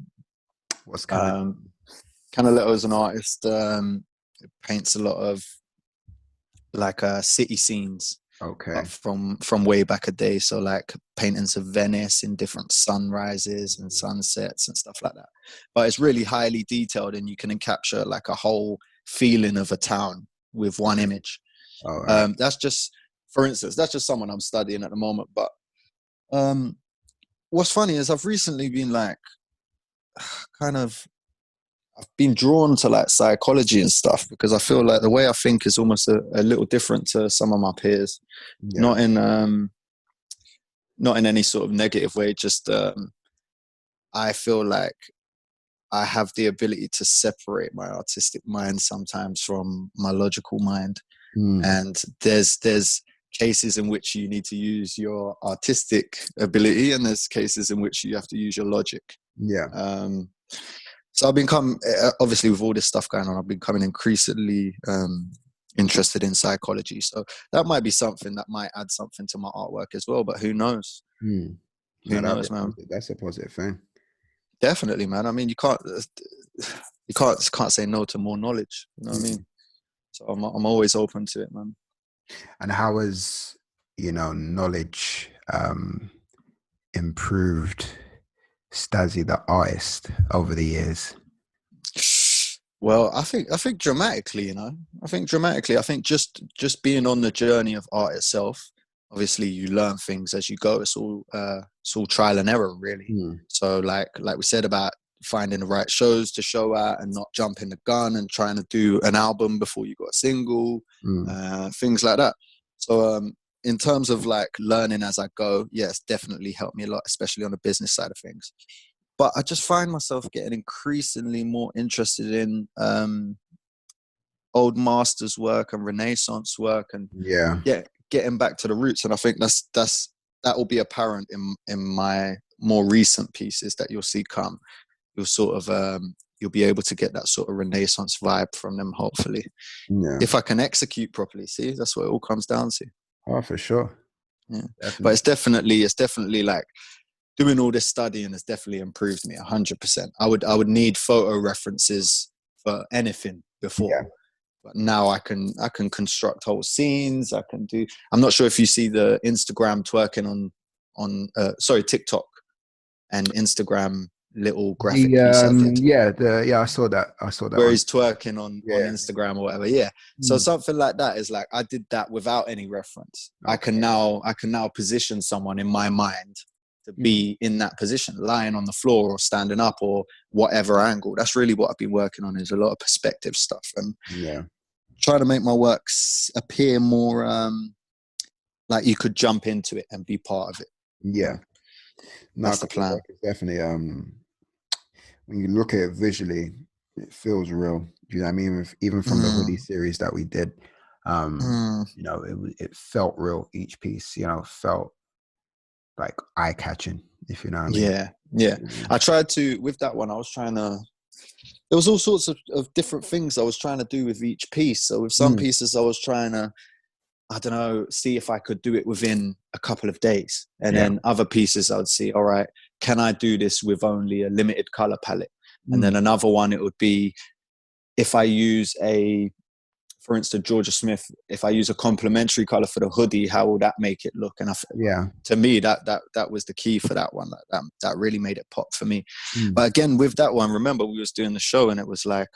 What's kind of Um, Canaletto is an artist. It paints a lot of like city scenes, okay? but from way back a day. So like paintings of Venice in different sunrises and sunsets and stuff like that. But it's really highly detailed, and you can capture like a whole feeling of a town with one image. All right. That's just, for instance, that's just someone I'm studying at the moment. But um, what's funny is I've recently been like, kind of, I've been drawn to like psychology and stuff, because I feel like the way I think is almost a little different to some of my peers. Yeah. Not in not in any sort of negative way. Just I feel like I have the ability to separate my artistic mind sometimes from my logical mind, Mm. and there's cases in which you need to use your artistic ability, and there's cases in which you have to use your logic. Yeah. So I've become, obviously with all this stuff going on, I've becoming increasingly interested in psychology. So that might be something that might add something to my artwork as well. But who knows? Mm. Who No, knows, man? that's a positive thing. Definitely, man. I mean, you can't say no to more knowledge. You know what I Mm. mean? So I'm always open to it, man. And how has, knowledge improved Stazzy the artist over the years? Well, I think dramatically, you know. I think dramatically. I think just being on the journey of art itself. Obviously, you learn things as you go. It's all trial and error, really. Mm. So, like we said about finding the right shows to show at, and not jumping the gun and trying to do an album before you got a single, Mm. things like that. So, in terms of like learning as I go, yes, definitely helped me a lot, especially on the business side of things. But I just find myself getting increasingly more interested in old masters work and Renaissance work, and Yeah. getting back to the roots. And I think that will be apparent in my more recent pieces that you'll see come. You'll sort of you'll be able to get that sort of Renaissance vibe from them, hopefully, Yeah. if I can execute properly. See, that's what it all comes down to. Oh, for sure. Yeah, but Definitely. it's definitely like, doing all this studying has definitely improved me 100%. I would need photo references for anything before, Yeah. but now I can construct whole scenes. I'm not sure if you see the Instagram twerking on TikTok and Instagram little graphic piece I did I saw that. I saw that where one. he's twerking on Yeah. Instagram or whatever. Yeah. So Mm. something like that is like, I did that without any reference. I can Okay. now position someone in my mind to be in that position, lying on the floor or standing up or whatever angle. That's really what I've been working on, is a lot of perspective stuff, and trying to make my works appear more like you could jump into it and be part of it. Yeah. No, That's the plan. it's definitely when you look at it visually, it feels real. Do you know what I mean? Even from the hoodie series that we did, you know, it felt real. Each piece, you know, felt like eye catching, if you know what I mean. Yeah. I tried to, with that one, I was trying to, there was all sorts of different things I was trying to do with each piece. So with some pieces I was trying to, I don't know, see if I could do it within a couple of days. And then other pieces I would see, all right, can I do this with only a limited color palette? And then another one, it would be, if I use for instance, Georgia Smith, if I use a complementary color for the hoodie, how will that make it look? And to me, that was the key for that one. That really made it pop for me. But again, with that one, remember we was doing the show, and it was like,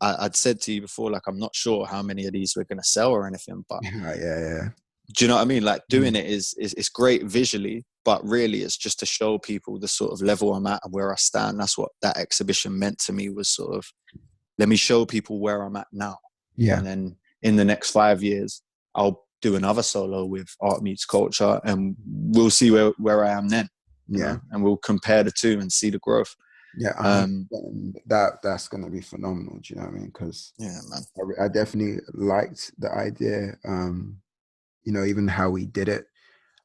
I'd said to you before, like, I'm not sure how many of these we're going to sell or anything, but do you know what I mean? Like, doing it is great visually, but really it's just to show people the sort of level I'm at and where I stand. That's what that exhibition meant to me, was sort of, let me show people where I'm at now. Yeah. And then in the next 5 years, I'll do another solo with Art Meets Culture, and we'll see where I am then. You know? And we'll compare the two and see the growth. Yeah, that's gonna be phenomenal. Do you know what I mean? Because man, I definitely liked the idea. You know, even how we did it.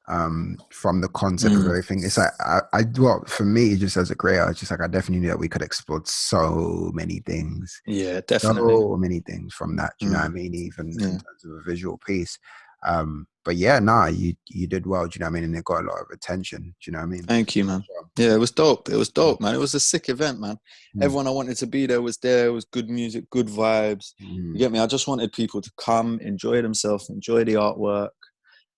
From the concept of everything, it's like well, for me, just as a creator, it's just like I definitely knew that we could explore so many things. Yeah, definitely. So many things from that. Do you know what I mean? Even in terms of a visual piece. But yeah, you did well. Do you know what I mean? And it got a lot of attention. Do you know what I mean? Thank you, man. Yeah, it was dope. It was dope, man. It was a sick event, man. Everyone I wanted to be there was there. It was good music, good vibes. You get me? I just wanted people to come, enjoy themselves, enjoy the artwork.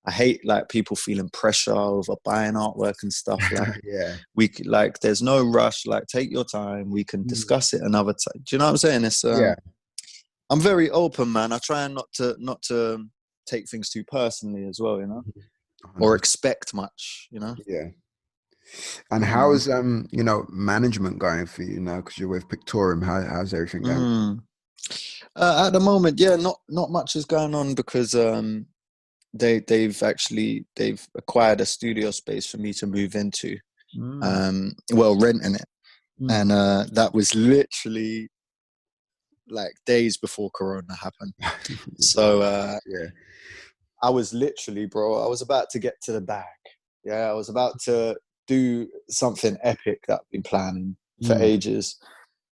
I hate like people feeling pressure over buying artwork and stuff. Like, like, there's no rush. Like, take your time. We can discuss it another time. Do you know what I'm saying? It's I'm very open, man. I try not to take things too personally as well, you know, or expect much, you know. Yeah. And how's you know, management going for you now? Because you're with Pictorium. How's everything going? At the moment, not much is going on, because they've acquired a studio space for me to move into, renting it, and that was literally like days before Corona happened. So I was literally, bro, I was about to get to the bag. I was about to do something epic that I've been planning for ages,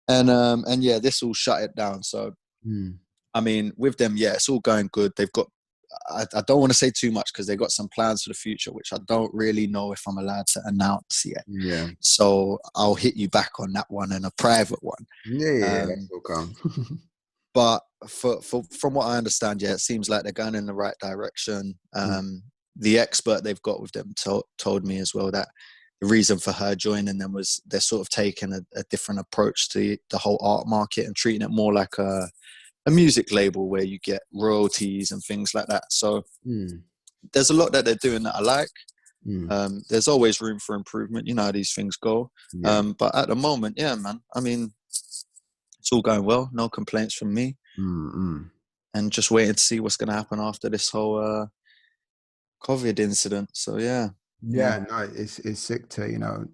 and this all shut it down. So I mean, with them, it's all going good. They've got, I don't want to say too much, because they've got some plans for the future, which I don't really know if I'm allowed to announce yet. So I'll hit you back on that one, and a private one. That's all calm. But from what I understand, it seems like they're going in the right direction. The expert they've got with them told me as well that the reason for her joining them was they're sort of taking a different approach to the whole art market and treating it more like a music label where you get royalties and things like that. So there's a lot that they're doing that I like. There's always room for improvement. You know how these things go. But at the moment, man, I mean, it's all going well. No complaints from me. And just waiting to see what's going to happen after this whole COVID incident. So no, it's sick to, you know,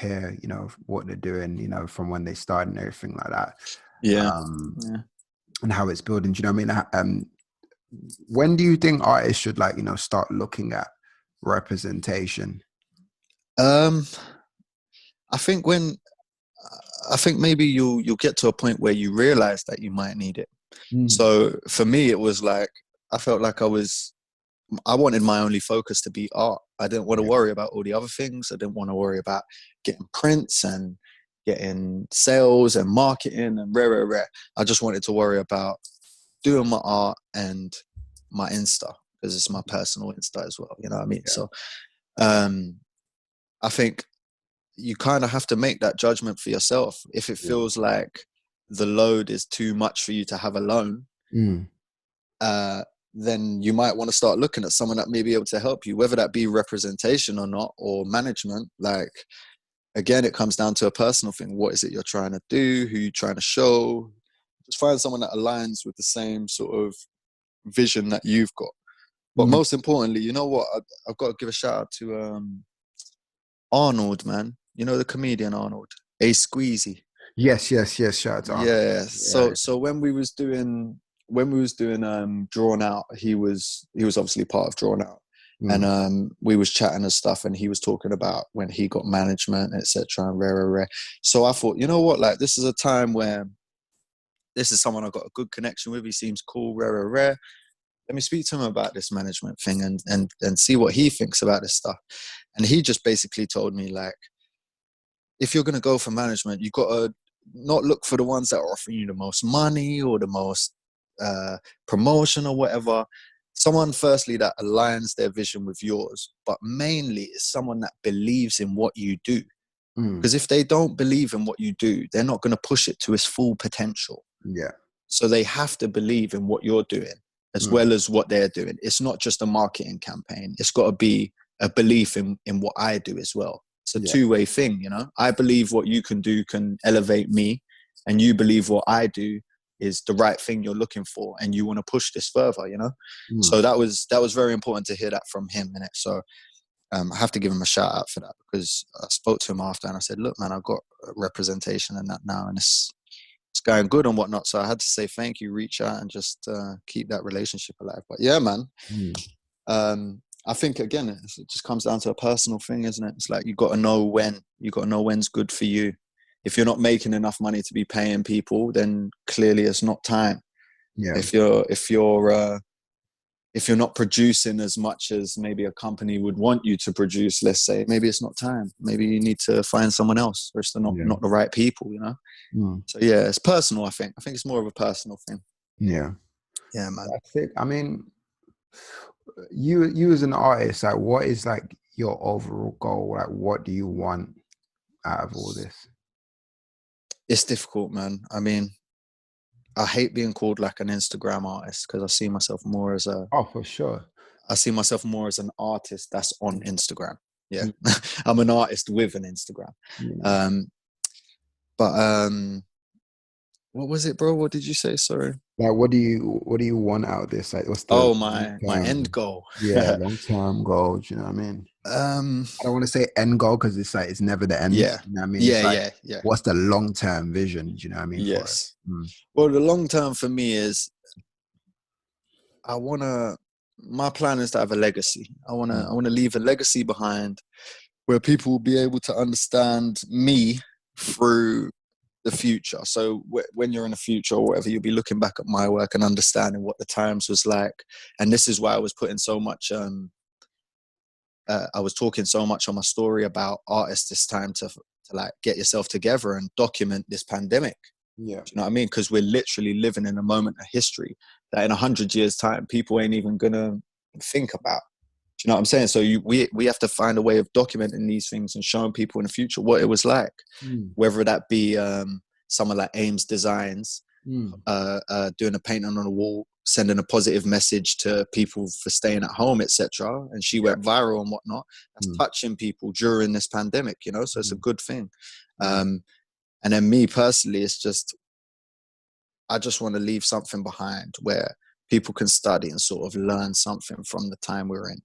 hear, you know, what they're doing, you know, from when they started and everything like that. And how it's building. Do you know what I mean? When do you think artists should, like, you know, start looking at representation? I think maybe you'll get to a point where you realize that you might need it. So for me, it was like, I felt like I wanted my only focus to be art. I didn't want to worry about all the other things. I didn't want to worry about getting prints and getting sales and marketing and rare. I just wanted to worry about doing my art and my Insta, because it's my personal Insta as well. You know what I mean? So I think you kind of have to make that judgment for yourself. If it feels like the load is too much for you to have alone, then you might want to start looking at someone that may be able to help you, whether that be representation or not, or management. Like, again, it comes down to a personal thing. What is it you're trying to do? Who you're trying to show? Just find someone that aligns with the same sort of vision that you've got. But Mm. most importantly, you know what? I've got to give a shout out to Arnold, man. You know the comedian Arnold, A Squeezy. Yes, yes, yes. Shout out to Arnold. Yeah. Yeah. So when we was doing Drawn Out, he was obviously part of Drawn Out. Mm. And we was chatting and stuff, and he was talking about when he got management, etc. and rare. So I thought, you know what, like, this is a time where this is someone I've got a good connection with. He seems cool, rare. Let me speak to him about this management thing and see what he thinks about this stuff. And he just basically told me, like, if you're going to go for management, you've got to not look for the ones that are offering you the most money or the most promotion or whatever. Someone, firstly, that aligns their vision with yours, but mainly is someone that believes in what you do. Mm. Because if they don't believe in what you do, they're not going to push it to its full potential. Yeah. So they have to believe in what you're doing as Mm. well as what they're doing. It's not just a marketing campaign. It's got to be a belief in what I do as well. It's a Yeah. two-way thing, you know. I believe what you can do can elevate me, and you believe what I do is the right thing you're looking for, and you want to push this further, you know. Mm. So that was very important to hear that from him, innit? So I have to give him a shout out for that, because I spoke to him after and I said, look, man, I've got representation in that now, and it's going good and whatnot. So I had to say thank you, reach out, and just keep that relationship alive. But yeah, man, Mm. I think, again, it just comes down to a personal thing, isn't it? It's like, you got to know when's good for you. If you're not making enough money to be paying people, then clearly it's not time. Yeah. If you're not producing as much as maybe a company would want you to produce, let's say, maybe it's not time. Maybe you need to find someone else, or it's Yeah. not the right people, you know? Mm. So yeah, it's personal, I think. I think it's more of a personal thing. Yeah. Yeah, man. That's it. I mean, you as an artist, like, what is like your overall goal? Like, what do you want out of all this? It's difficult, man. I mean, I hate being called like an Instagram artist, because Oh, for sure. I see myself more as an artist that's on Instagram. Yeah. Mm. I'm an artist with an Instagram. Yeah. Um, but what was it, bro? What did you say? Sorry. Like, what do you want out of this? Like, what's the Oh, long my end term? goal. Yeah, long term goal. Do you know what I mean? um, I don't want to say end goal because it's like it's never the end. yeah, You know what I mean? It's yeah, like, yeah, yeah. what's the long term vision? Do you know what I mean for it? Yes. Mm. Well, the long term for me is, I wanna. My plan is to have a legacy. Mm. I wanna leave a legacy behind where people will be able to understand me through the future. So when you're in the future or whatever, you'll be looking back at my work and understanding what the times was like. And this is why I was putting so much. I was talking so much on my story about artists this time to like get yourself together and document this pandemic. Yeah. Do you know what I mean? Because we're literally living in a moment of history that in 100 years' time, people ain't even gonna think about. Do you know what I'm saying? So we have to find a way of documenting these things and showing people in the future what it was like, Mm. whether that be someone like Ames Designs, Mm. doing a painting on a wall, sending a positive message to people for staying at home, etc. And she Yeah. went viral and whatnot. That's Mm. touching people during this pandemic, you know. So it's a Mm. good thing. Mm. And then me personally, it's just, I just want to leave something behind where people can study and sort of learn something from the time we're in.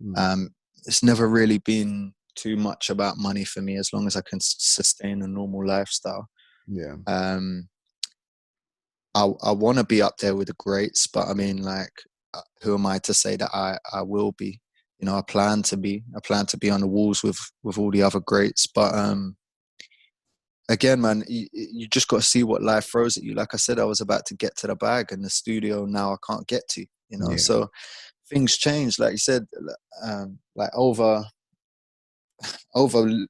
Mm. It's never really been too much about money for me, as long as I can sustain a normal lifestyle. Yeah. Um, I want to be up there with the greats, but I mean, like, who am I to say that I will be? You know, I plan to be on the walls with all the other greats. But again, man, you just got to see what life throws at you. Like I said, I was about to get to the bag, and the studio now I can't get to. You know, Yeah. so things change. Like you said, like over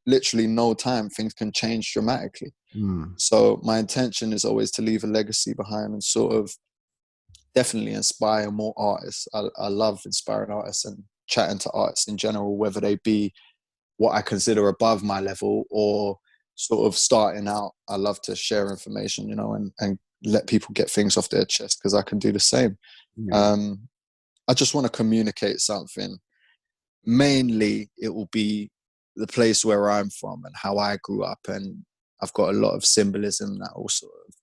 literally no time, things can change dramatically. Mm. So my intention is always to leave a legacy behind and sort of definitely inspire more artists. I love inspiring artists and chatting to artists in general, whether they be what I consider above my level or sort of starting out. I love to share information, you know, and let people get things off their chest, because I can do the same. Yeah. Um, I just want to communicate something. Mainly, it will be the place where I'm from and how I grew up, and I've got a lot of symbolism that will sort of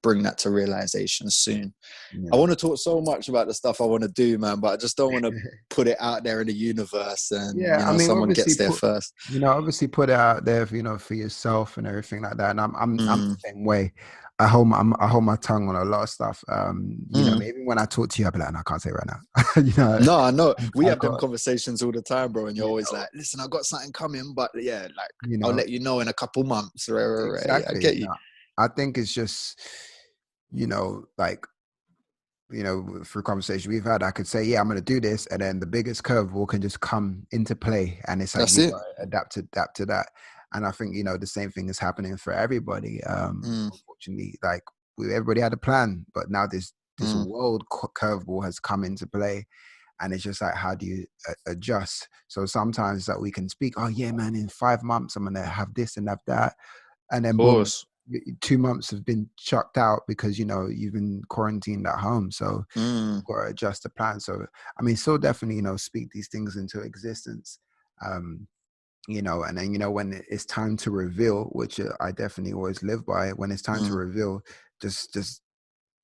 bring that to realization soon. I Yeah. want to talk so much about the stuff I want to do, man, but I just don't want to put it out there in the universe, and Yeah, I mean, someone obviously gets there put, first. obviously put it out there, for yourself and everything like that. And I'm Mm, the same way. I hold my tongue on a lot of stuff. mm. Maybe when I talk to you, I'll be like, no, I can't say it right now. No, I know we I have them got, conversations all the time, bro, and you're you always know, like, "Listen, I got something coming, but yeah, like you I'll know, let you know in a couple months." Right, right, right. Yeah, I exactly. get you. I think it's just, like, through conversation we've had, I could say, yeah, I'm going to do this, and then the biggest curveball can just come into play, and it's like That's we it. got to adapt to that. And I think the same thing is happening for everybody. Mm, Unfortunately, like everybody had a plan, but now this mm, world curveball has come into play, and it's just like, how do you adjust? So sometimes that we can speak, oh yeah, man, in 5 months I'm going to have this and have that, and of then boom, course. 2 months have been chucked out because you've been quarantined at home. So Mm, you've got to adjust the plan. So I mean, so definitely, speak these things into existence. um and then when it's time to reveal, which I definitely always live by, when it's time to mm. reveal, just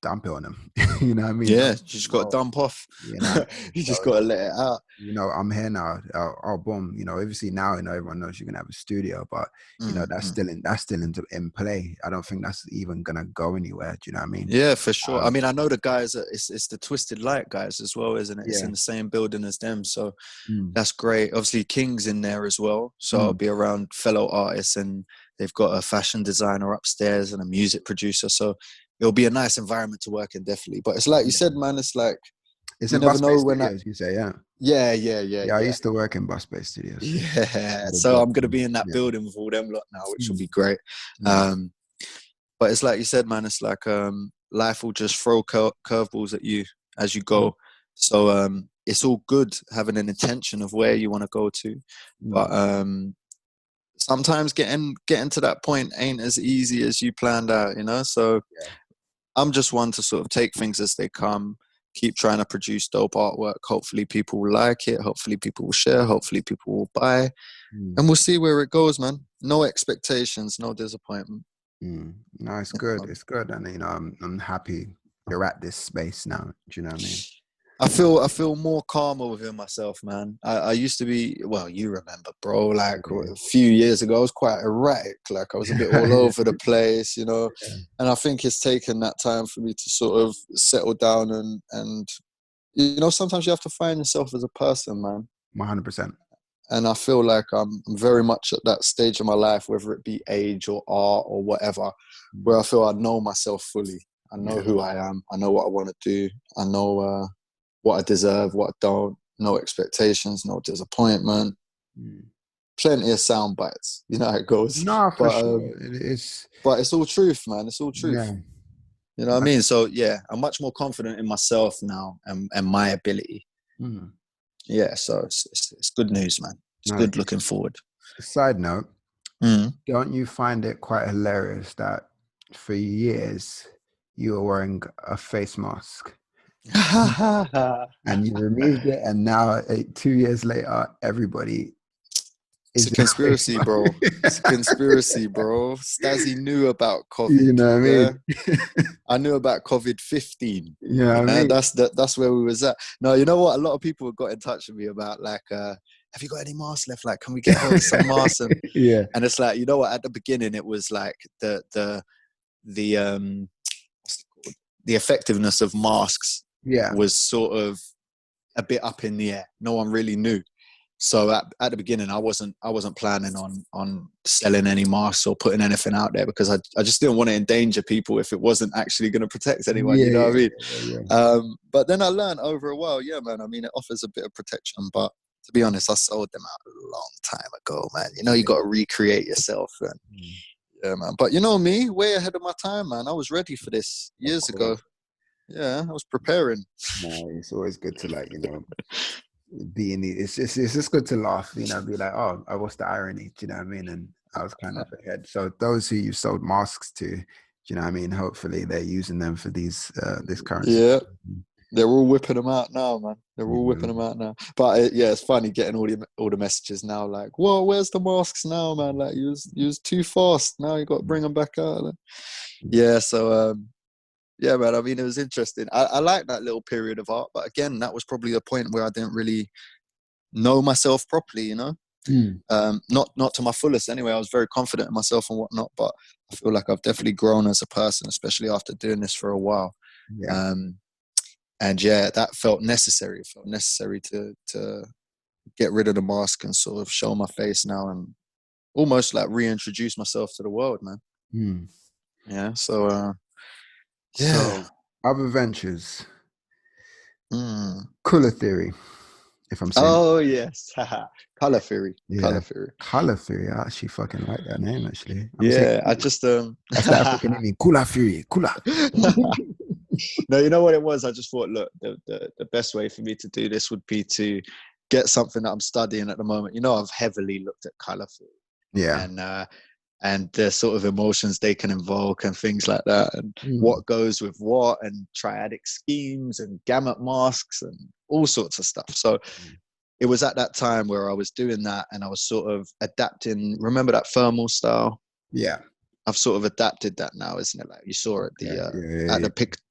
dump it on them. You know what I mean? Yeah, Don't, you just got to well, dump off. you know what I mean? You So just got to let it out. I'm here now. Oh, boom. Obviously now, everyone knows you're gonna have a studio, but Mm, that's mm. still in play. I don't think that's even gonna go anywhere. Do you know what I mean? Yeah, for sure. I Um, mean, I know the guys. It's the Twisted Light guys as well, isn't it? It's yeah. in the same building as them, so Mm, that's great. Obviously, King's in there as well, so I'll mm, be around fellow artists, and they've got a fashion designer upstairs and a music producer. So it'll be a nice environment to work in, definitely. But it's like you yeah. said, man. It's like It's you in never Bus Bay know when that. Studios. You say, yeah. Yeah, yeah, yeah, Yeah, I yeah. used to work in Bus Bay Studios. Yeah, Had a so job. I'm gonna be in that Yeah. building with all them lot now, which will Mm, be great. mm, Um, but it's like you said, man. It's like life will just throw curveballs at you as you mm, go. So it's all good having an intention of where you want to go to, but mm. sometimes getting to that point ain't as easy as you planned out. So Yeah. I'm just one to sort of take things as they come. Keep trying to produce dope artwork. Hopefully people will like it. Hopefully people will share. Hopefully people will buy. Mm, And we'll see where it goes, man. No expectations, no disappointment. mm. No, it's good. It's good, and I'm happy you're at this space now. Do you know what I mean? I feel more calmer within myself, man. I used to be, well, you remember, bro, like a few years ago, I was quite erratic. Like I was a bit all Yeah. over the place, Yeah. and I think it's taken that time for me to sort of settle down and sometimes you have to find yourself as a person, man. 100%. And I feel like I'm very much at that stage of my life, whether it be age or art or whatever, where I feel I know myself fully. I know Yeah. who I am. I know what I want to do. I know what I deserve, what I don't. No expectations, no disappointment. Mm. Plenty of sound bites. You know how it goes. No, for But sure. It is. but it's all truth, man. It's all truth. Yeah. You know what I mean? So yeah, I'm much more confident in myself now and my ability. Mm. Yeah, so it's good news, man. It's No. good looking forward. Side note, Mm. don't you find it quite hilarious that for years you were wearing a face mask and you removed it, and now 2 years later, everybody It's is a a face conspiracy, bro. It's a mask. conspiracy, bro. Stazzy knew about COVID. You know what I Yeah, mean? I knew about COVID 15. You know what I Yeah, mean? that's where we was at. No, you know what? A lot of people have got in touch with me about like, have you got any masks left? Like, can we get hold of some masks? Yeah. And it's like, you know what? At the beginning, it was like the what's it called? The effectiveness of masks Yeah. was sort of a bit up in the air. No one really knew. So at the beginning, I wasn't planning on selling any masks or putting anything out there because I just didn't want to endanger people if it wasn't actually going to protect anyone. You Yeah. know what I Yeah. mean? Yeah. Yeah. But then I learned over a while, yeah, man. I mean, it offers a bit of protection, but to be honest, I sold them out a long time ago, man. You got to recreate yourself, and Mm. yeah, man. But you know me, way ahead of my time, man. I was ready for this Of years ago. course. Yeah, I was preparing. No, it's always good to, like, be in the, it's just good to laugh, be like, oh, what's the irony? Do you know what I mean? And I was kind of ahead. So those who you sold masks to, do you know what I mean? Hopefully they're using them for this current Yeah, situation. They're all whipping them out now, man. They're Yeah, all whipping man. them out now. But yeah, it's funny getting all the messages now. Like, whoa, where's the masks now, man? Like, you was too fast. Now you got to bring them back out. Like, yeah. So yeah, man. I mean, it was interesting. I like that little period of art, but again, that was probably a point where I didn't really know myself properly. You know, Mm. not to my fullest. Anyway, I was very confident in myself and whatnot, but I feel like I've definitely grown as a person, especially after doing this for a while. Yeah. Um, and yeah, that felt necessary. It felt necessary to get rid of the mask and sort of show my face now and almost like reintroduce myself to the world, man. Mm. Yeah. So yeah. So, other ventures, Mm. color theory, if I'm saying it. Oh yes. Color theory. Yeah. Color theory. Color theory. I actually fucking like that name, actually. I'm saying Yeah. I Kula. just That's the African name. Kula theory. Kula. No, you know what it was? I just thought, look, the best way for me to do this would be to get something that I'm studying at the moment. You know, I've heavily looked at color theory Yeah. and the sort of emotions they can invoke and things like that, and Mm. what goes with what, and triadic schemes and gamut masks and all sorts of stuff. So it was at that time where I was doing that and I was sort of adapting. Remember that thermal style? Yeah. I've sort of adapted that now, isn't it? Like you saw at Yeah. Yeah. at Yeah.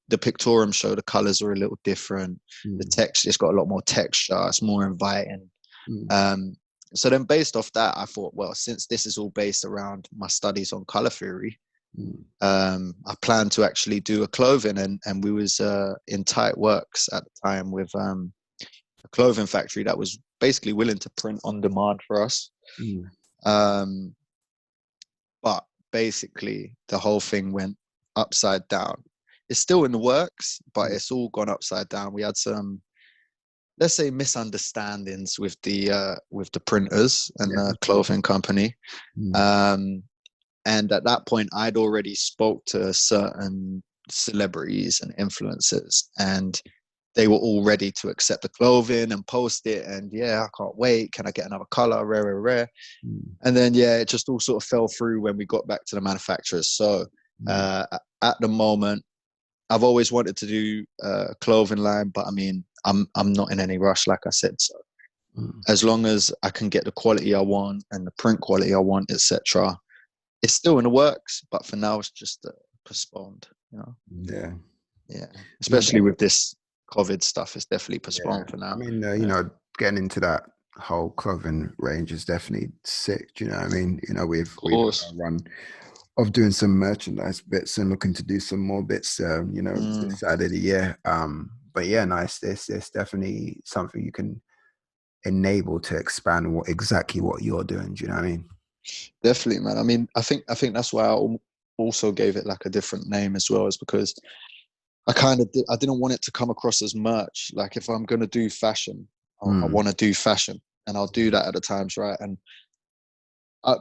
the pictorium show, the colors are a little different. The Mm. text, it's got a lot more texture. It's more inviting. Mm. Um, so then, based off that, I thought, well, since this is all based around my studies on color theory, Mm. I planned to actually do a clothing, and we was in tight works at the time with a clothing factory that was basically willing to print on demand for us. Mm. Um, but basically, the whole thing went upside down. It's still in the works, but it's all gone upside down. We had some, let's say, misunderstandings with the printers and Yeah. the clothing company. Mm. Um, and at that point, I'd already spoke to certain celebrities and influencers, and they were all ready to accept the clothing and post it. And yeah, I can't wait. Can I get another color? Rare, rare, rare. Mm. And then yeah, it just all sort of fell through when we got back to the manufacturers. So Mm. at the moment, I've always wanted to do a clothing line, but I mean, I'm not in any rush, like I said. So Mm. as long as I can get the quality I want and the print quality I want, etc., it's still in the works. But for now, it's just postponed. You know, Yeah. yeah. No, Especially with this COVID stuff, it's definitely yeah. postponed for I now. mean, Yeah. getting into that whole clothing range is definitely sick. Do you know what I mean? Of We've had course. a run of doing some merchandise bits and looking to do some more bits. Mm. This side of the year. But yeah, nice. It's definitely something you can enable to expand exactly what you're doing. Do you know what I mean? Definitely, man. I mean, I think that's why I also gave it like a different name as well, is because I didn't want it to come across as merch. Like if I'm gonna do fashion, I Mm. want to do fashion, and I'll do that at the times, right? And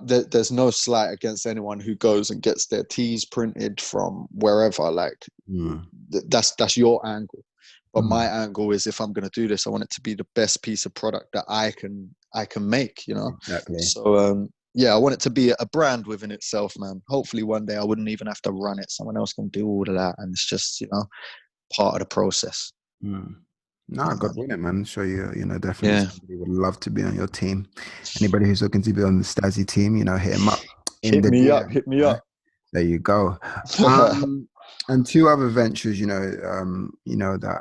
there's no slight against anyone who goes and gets their tees printed from wherever. Like Mm. that's your angle. But my Mm. angle is, if I'm going to do this, I want it to be the best piece of product that I can make, you know. Exactly. So yeah, I want it to be a brand within itself, man. Hopefully one day I wouldn't even have to run it. Someone else can do all of that, and it's just, part of the process. Mm. No, Yeah, God man. willing, man. Sure, definitely Yeah. somebody would love to be on your team. Anybody who's looking to be on the Stazzy team, hit him up in Hit the me up, DM. hit me up. There you go. And two other ventures, that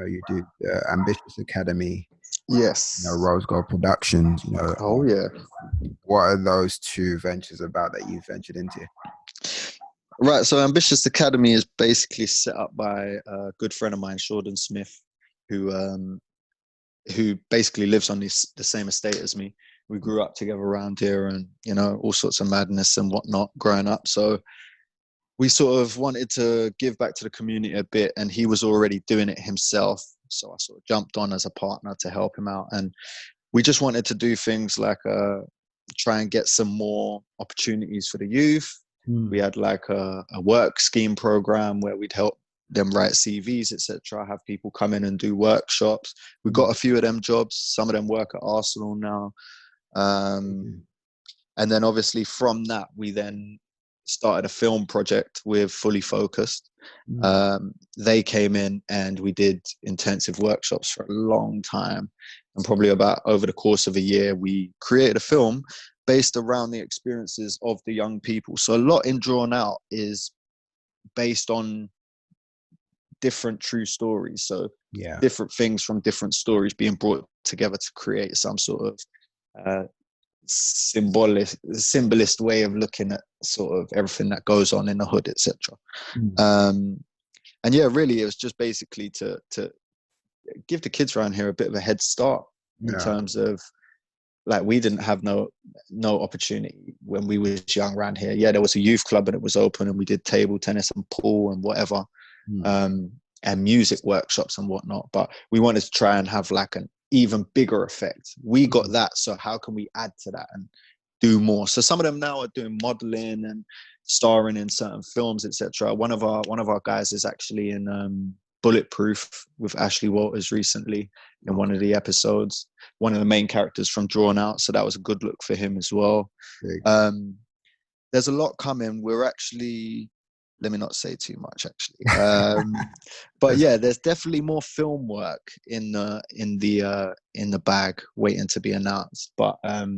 you do, Ambitious Academy, Yes. Rose Gold Productions. Oh yeah. What are those two ventures about that you ventured into? Right. So Ambitious Academy is basically set up by a good friend of mine, Jordan Smith, who who basically lives on the same estate as me. We grew up together around here, and all sorts of madness and whatnot growing up. So we sort of wanted to give back to the community a bit, and he was already doing it himself. So I sort of jumped on as a partner to help him out, and we just wanted to do things like try and get some more opportunities for the youth. We Mm. had like a work scheme program where we'd help them write CVs, etc. Have people come in and do workshops. We got a few of them jobs. Some of them work at Arsenal now. Mm. And then obviously from that, we then started a film project with Fully Focused. Mm. They came in and we did intensive workshops for a long time. And probably about over the course of a year, we created a film based around the experiences of the young people. So a lot in Drawn Out is based on different true stories. So Yeah. different things from different stories being brought together to create some sort of symbolist way of looking at sort of everything that goes on in the hood, etc. Mm. And yeah, really, it was just basically to give the kids around here a bit of a head start in Yeah. terms of, like, we didn't have no opportunity when we was young around here. Yeah, there was a youth club and it was open, and we did table tennis and pool and whatever, Mm. and music workshops and whatnot. But we wanted to try and have like an even bigger effect. We got Mm. that, so how can we add to that and do more? So some of them now are doing modeling and starring in certain films, etc. One of our guys is actually in Bulletproof with Ashley Walters recently in one of the episodes. One of the main characters from Drawn Out, so that was a good look for him as well. Very cool. There's a lot coming. We're actually, let me not say too much actually, but yeah, there's definitely more film work in the bag waiting to be announced. But Yeah.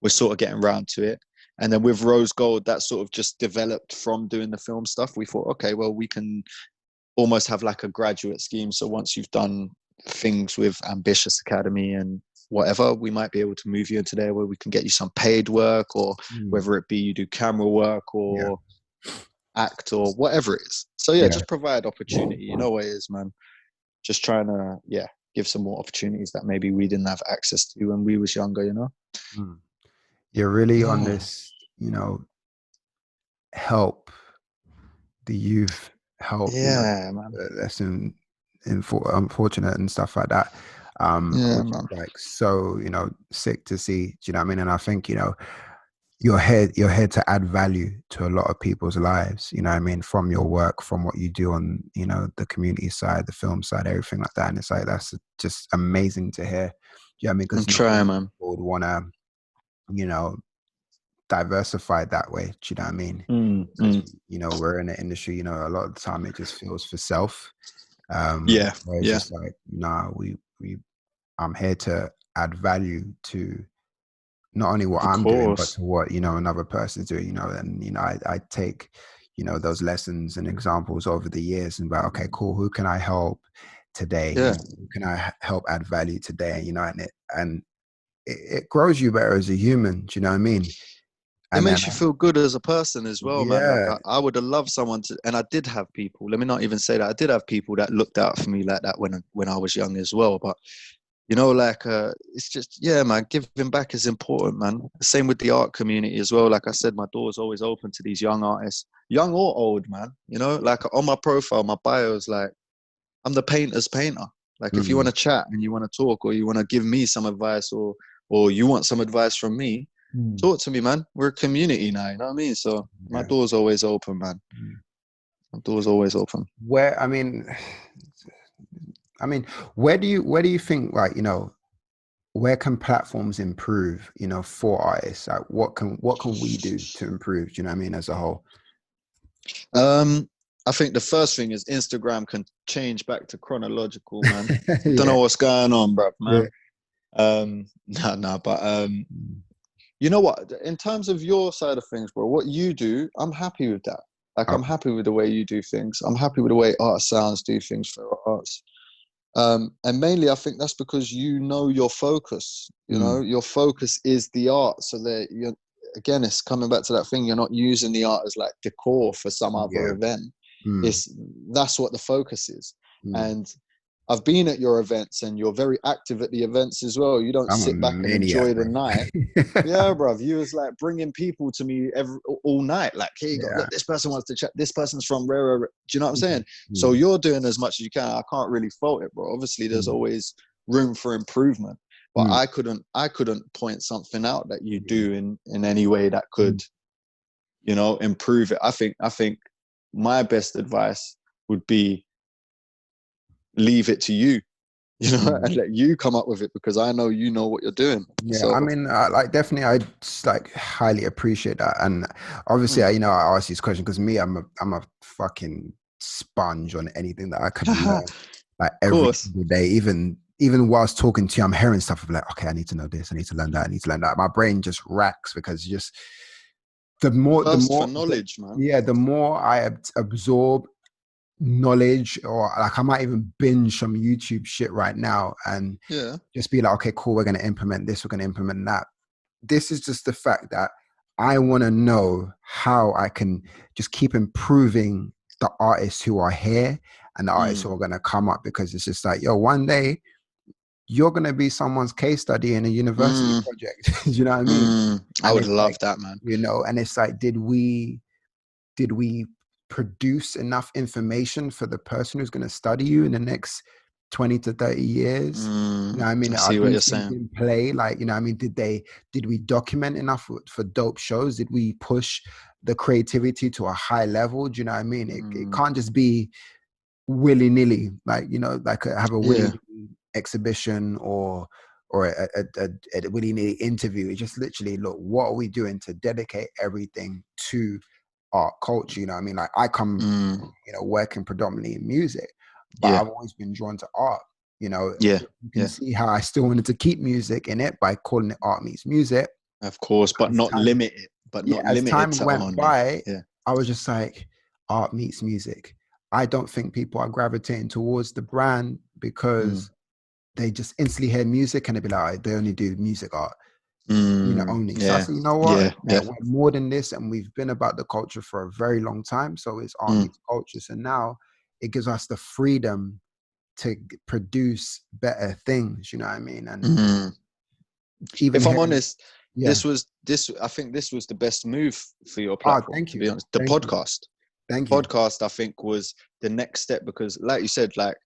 we're sort of getting around to it. And then with Rose Gold, that sort of just developed from doing the film stuff. We thought, okay, well, we can almost have like a graduate scheme. So once you've done things with Ambitious Academy and whatever, we might be able to move you into there where we can get you some paid work, or Mm. whether it be you do camera work Yeah. or act or whatever it is. So yeah, Yeah. just provide opportunity. You know what it is, man. Just trying to, yeah, give some more opportunities that maybe we didn't have access to when we was younger, you know? Mm. You're really on Yeah. this, help the youth, help, Yeah, man. that's unfortunate and stuff like that. Yeah, Which is man. like so, sick to see. Do you know what I mean? And I think, you're here to add value to a lot of people's lives, you know what I mean, from your work, from what you do on, the community side, the film side, everything like that. And it's like, that's just amazing to hear. Do you know what I mean? I'm Because not trying, many man. people would want to, you know, diversify that way. Do you know what I mean? Mm, Because, mm. we're in the industry, a lot of the time it just feels for self. Yeah, Where it's yeah. just like, nah, I'm here to add value to not only what Of I'm doing, but course. to what, another person's doing, and, I take, those lessons and examples over the years and about, okay, cool. Who can I help today? Yeah. Who can I help add value today? And it grows you better as a human. Do you know what I mean? It And then, makes you feel good as a person as well, man. Like yeah, I would have loved someone to, and I did have people. Let me not even say that. I did have people that looked out for me like that when I was young as well. But it's just, yeah, man, giving back is important, man. Same with the art community as well. Like I said, my door's always open to these young artists, young or old, man. Like on my profile, my bio is like, I'm the painter's painter. Like if you want mm, to chat and you want to talk, or you want to give me some advice, or you want some advice from me, mm, talk to me, man. We're a community now, you know what I mean? So my yeah. door's always open, man. Mm. My door's always open. Where, I mean, where do you think, like, where can platforms improve, for artists? Like, what can we do to improve? Do you know what I mean, as a whole? I think the first thing is Instagram can change back to chronological, man. Don't Yeah, know what's going on, bruv, yeah. man. No, but Mm. you know what? In terms of your side of things, bro, what you do, I'm happy with that. Like, I'm Okay. happy with the way you do things. I'm happy with the way Art Sounds do things for arts. And mainly, I think that's because you know your focus. Mm. Your focus is the art. So that you're, again, it's coming back to that thing. You're not using the art as like decor for some other Yeah. event. Mm. It's That's what the focus is. Mm. And I've been at your events, and you're very active at the events as well. You don't I'm a sit back and maniac, enjoy the bro. night. Yeah, bruv. You was like bringing people to me all night. Like, here you go. Yeah. Look, this person wants to chat. This person's from rare. Do you know what I'm Mm. saying? So Mm. you're doing as much as you can. I can't really fault it, bro. Obviously, there's Mm. always room for improvement. But Mm. I couldn't point something out that you Mm. do in any way that could, Mm. improve it. I think my best advice would be leave it to you, Mm. and let you come up with it, because I know you know what you're doing. Yeah, I So, mean, like, definitely, I just, like, highly appreciate that. And obviously, mm, I asked this question because me, I'm a fucking sponge on anything that I can learn, Of like every course. single day. Even whilst talking to you, I'm hearing stuff of like, okay, I need to know this, I need to learn that, I need to learn that. My brain just racks because just the Thirst for more knowledge, man. yeah, the more I absorb knowledge, or like I might even binge some YouTube shit right now and Yeah. just be like, okay, cool, we're going to implement this, we're going to implement that. This is just the fact that I want to know how I can just keep improving the artists who are here and the artists Mm, who are going to come up, because it's just like, yo, one day you're going to be someone's case study in a university mm, project. Do you know what I mean? I And would it's love like, that, man. and it's like, did we produce enough information for the person who's going to study you in the next 20 to 30 years? You know what I mean? I Are see what you're these things saying. in play? Like, you know what I mean? Did we document enough for dope shows? Did we push the creativity to a high level? Do you know what I mean? It Mm, can't just be willy-nilly, like, like have a yeah. willy-nilly exhibition or a willy-nilly interview. It's just literally, look, what are we doing to dedicate everything to art culture? You know what I mean? Like, I come, Mm, working predominantly in music, but yeah. I've always been drawn to art. Yeah. You can Yeah. see how I still wanted to keep music in it by calling it art meets music. Of course, but As not time, limit it. But yeah, not as limit it time to went only. by, Yeah. I was just like, art meets music. I don't think people are gravitating towards the brand Mm, because they just instantly hear music and they be like, they only do music art, only. So I yeah. said, you know what? Yeah. Yeah, Yeah. we're more than this, and we've been about the culture for a very long time. So it's art Mm, meets culture. So now it gives us the freedom to produce better things. You know what I mean? And mm. even If I'm hearing, honest, yeah. I think this was the best move for your Ah, platform, thank to you, be honest. The thank you, podcast. thank you. Podcast, I think, was the next step because, like you said, like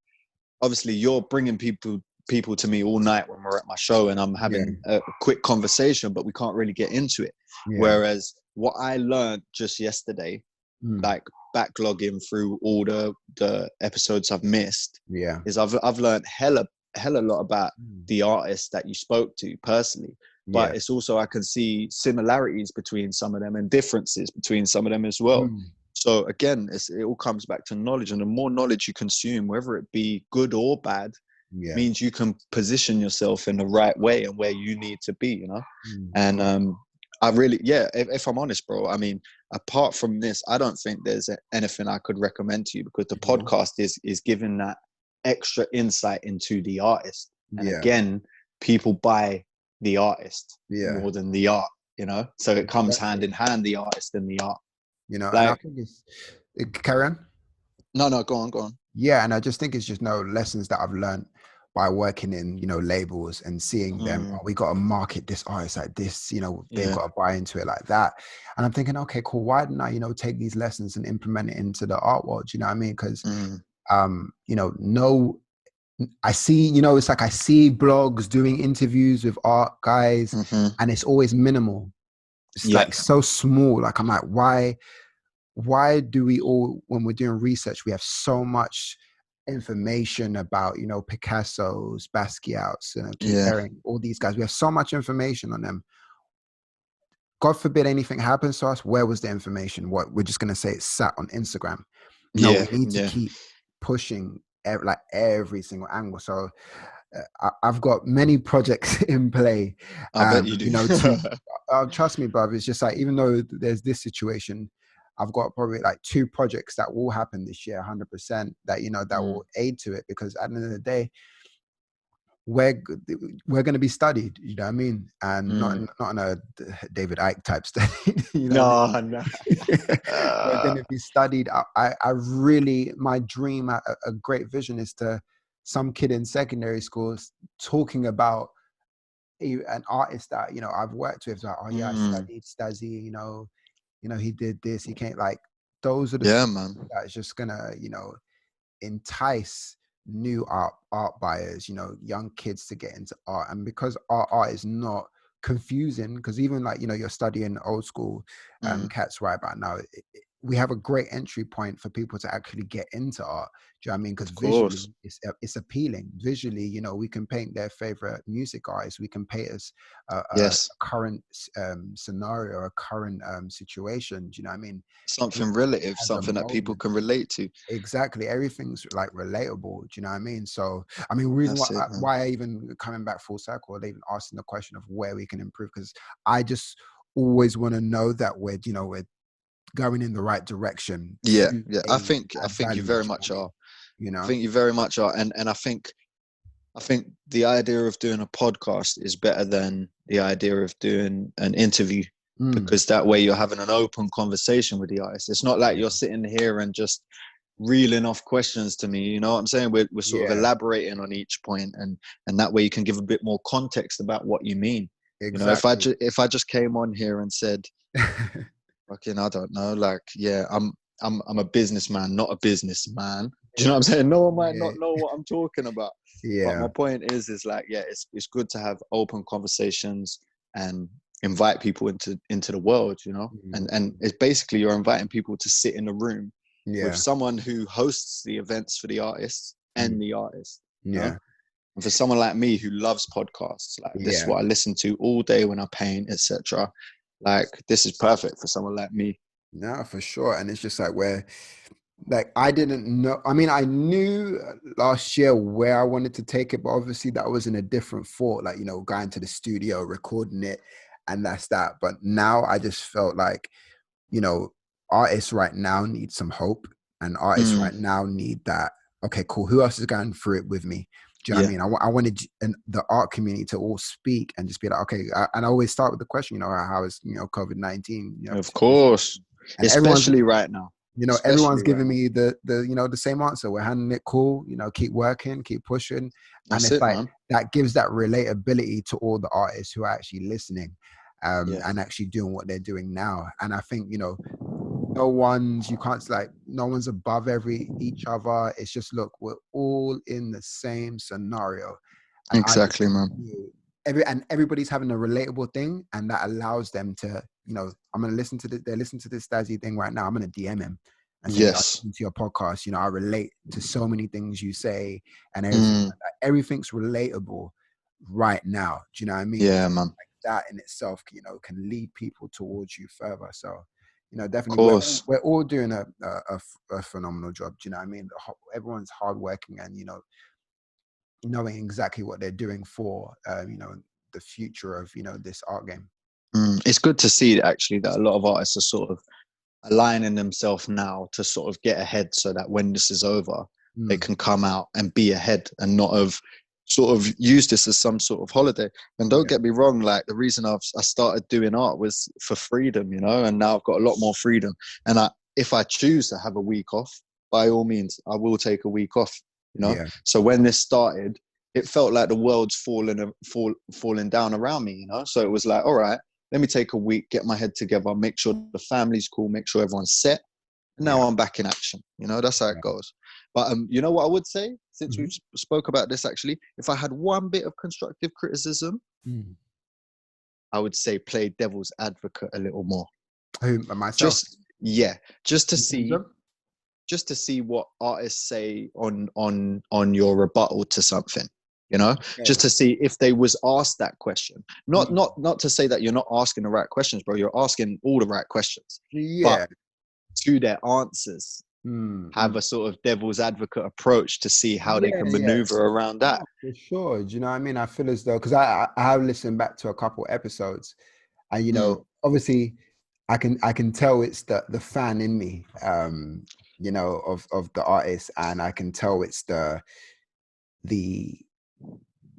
obviously you're bringing people to me all night when we're at my show and I'm Yeah, having a quick conversation, but we can't really get into it. yeah, Whereas what I learned just yesterday, mm, like backlogging through all the episodes I've missed, yeah, is I've learned hella lot about mm, the artists that you spoke to personally. yeah, But it's also I can see similarities between some of them and differences between some of them as well. mm, So again, it all comes back to knowledge, and the more knowledge you consume, whether it be good or bad, yeah, means you can position yourself in the right way and where you need to be. mm, And I really, yeah. If I'm honest, bro, I mean, apart from this, I don't think there's anything I could recommend to you because the no, podcast is giving that extra insight into the artist. And yeah, again, people buy the artist yeah, more than the art. So it comes hand exactly. in hand, the artist and the art. And I Like, think carry on. no, go on, go on. Yeah, and I just think it's just lessons that I've learned by working in labels and seeing them. Mm, Oh, we got to market this artist like this. They've yeah. got to buy into it like that. And I'm thinking, okay, cool. Why didn't I take these lessons and implement it into the art world? Do you know what I mean? Because Mm, no, I see. It's like I see blogs doing interviews with art guys, mm-hmm. and it's always minimal. It's Yeah. like so small. Like, I'm like, why do we all, when we're doing research, we have so much information about Picasso's, Basquiat's, Keith Yeah. Haring, all these guys? We have so much information on them. God forbid anything happens to us, where was the information? What, we're just going to say it sat on Instagram? No, Yeah. we need to Yeah. keep pushing like every single angle. So I've got many projects in play. I bet you do. To trust me, brother. It's just like, even though there's this situation, I've got probably like 2 projects that will happen this year, 100%. That that Mm, will aid to it, because at the end of the day, we're we're going to be studied. You know what I mean? And not mm. not in a David Icke type study. You know what I mean? No, no. We're going to be studied. I really, my dream, a great vision is to some kid in secondary schools talking about an artist that I've worked with. Like, oh yeah, I Mm. studied Stazzy. He did this. He can't, like, those are the Yeah, stories man. that's just gonna entice new art buyers, young kids to get into art. And because art is not confusing, because even like you're studying old school Mm. cats right about now, we have a great entry point for people to actually get into art. Do you know what I mean? Because Of visually, course. it's appealing. Visually, you know, we can paint their favorite music artists. We can paint us a Yes. current scenario, a current situation. Do you know what I mean? Something Everything relative, has a something that people moment. can relate to. Exactly. Everything's like relatable. Do you know what I mean? So, I mean, reason That's it, man. why I even coming back full circle, or even asking the question of where we can improve, because I just always want to know that we're going in the right direction Yeah, to yeah. I add think you value. very Do you know what much I mean? are. You I know? think you very much are. And I think the idea of doing a podcast is better than the idea of doing an interview, Mm, because that way you're having an open conversation with the artist. It's not like yeah. you're sitting here and just reeling off questions to me. You know what I'm saying? We're sort of Yeah. elaborating on each point, and that way you can give a bit more context about what you mean. You know, Exactly. if I just came on here and said, fucking, I don't know, like, yeah, I'm a businessman, not a businessman. Do you know what I'm saying? No one might Yeah. not know what I'm talking about. But Yeah. my point is like, yeah, it's good to have open conversations and invite people into the world, you know? Mm, And it's basically you're inviting people to sit in a room with yeah. someone who hosts the events for the artists Mm, and the artist, you know? yeah. And for someone like me who loves podcasts, like this is Yeah. what I listen to all day when I paint, etc. Like this is perfect for someone like me. No, for sure. And it's just like where, like, I didn't know. I mean, I knew last year where I wanted to take it, but obviously that was in a different thought, like, you know, going to the studio, recording it, and that's that. But now I just felt like, you know, artists right now need some hope, and artists Mm, right now need that. Okay, cool. Who else is going through it with me? Do you know what I yeah, mean? I wanted the art community to all speak and just be like, okay. And I always start with the question, you know, how is, you know, COVID-19, you know, of to this, course. and everyone's, Especially right now. you know, everyone's Especially right giving now. me the you know, the same answer. We're handling it cool, you know, keep working, keep pushing. And That's it's it, like man. that gives that relatability to all the artists who are actually listening, Yeah. and actually doing what they're doing now. And I think, you know, you can't, like, no one's above each other. It's just, look, we're all in the same scenario. And I just Exactly, man. knew everybody's having a relatable thing, and that allows them to, you know, I'm gonna listen to they're listening to this Stazzy thing right now. I'm gonna DM him and say, I Yes. listen to your podcast, you know, I relate to so many things you say and everything Mm, like that. Everything's relatable right now. Do you know what I mean? yeah, So man. like that in itself, you know, can lead people towards you further. So, you know, Of definitely course. we're all doing a phenomenal job. Do you know what I mean? Everyone's hardworking, and, you know, knowing exactly what they're doing for, you know, the future of, you know, this art game. It's good to see actually that a lot of artists are sort of aligning themselves now to sort of get ahead so that when this is over, they Mm, can come out and be ahead and not have sort of used this as some sort of holiday. And don't yeah, get me wrong, like the reason I started doing art was for freedom, you know, and now I've got a lot more freedom. And if I choose to have a week off, by all means, I will take a week off, you know. yeah, So when this started, it felt like the world's falling down around me, you know. So it was like, all right, let me take a week, get my head together, make sure the family's cool, make sure everyone's set. And now yeah, I'm back in action. You know, that's how it yeah. goes. But you know what I would say, since Hmm. we've spoke about this actually, if I had one bit of constructive criticism, Mm. I would say play devil's advocate a little more. Who, myself? Just yeah, just to In terms see of? just to see what artists say on your rebuttal to something, you know, just Okay. to see if they was asked that question. not Mm. not not to say that you're not asking the right questions, bro. You're asking all the right questions, but Yeah. to their answers Mm, have mm. a sort of devil's advocate approach to see how they Yeah, can yeah. maneuver around that. No, for sure. Do you know what I mean? I feel as though, because I have listened back to a couple episodes, and, you Mm, know, obviously I can tell it's the fan in me, you know, of the artist, and I can tell it's the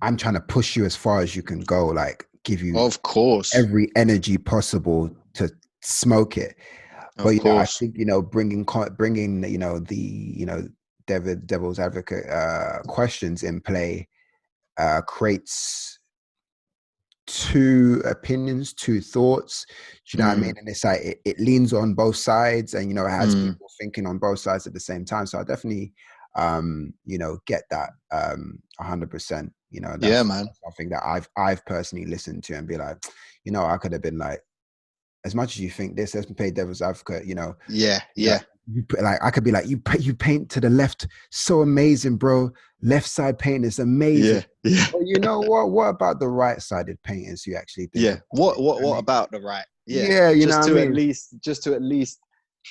I'm trying to push you as far as you can go, like give you of course, every energy possible to smoke it. But, of you know, I course. think, you know, bringing, you know, the, you know, devil's advocate questions in play creates two opinions, two thoughts. Do you know what I mean? Mm, And it's like it leans on both sides, and, you know, it has mm. people thinking on both sides at the same time. So I definitely, you know, get that 100%. You know, Yeah, that's man. something that I've personally listened to and be like, you know, I could have been like as much as you think this, let's play devil's advocate, Yeah, like yeah, like I could be like, you paint to the left, so amazing, bro. Left side paint is amazing. yeah, yeah, Well, you know what? What about the right sided painters who actually think yeah. about What it? You know what what I what mean? about the right? Yeah, Yeah, you know what I mean? just to at least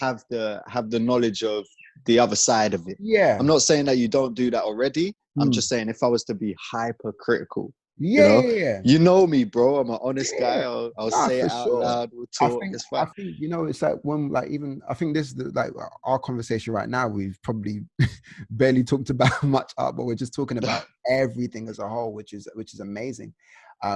have the knowledge of the other side of it. I'm Yeah. not saying that you don't do that already. I'm Hmm. just saying if I was to be hypercritical, you Yeah, know, yeah, yeah. you know me, bro. I'm an honest guy. Yeah. I'll Nah, say for it out sure. loud. We'll I talk. think It's I fine. think it's like when like even I think this is like our conversation right now. We've probably barely talked about much art, but we're just talking about everything as a whole, which is amazing.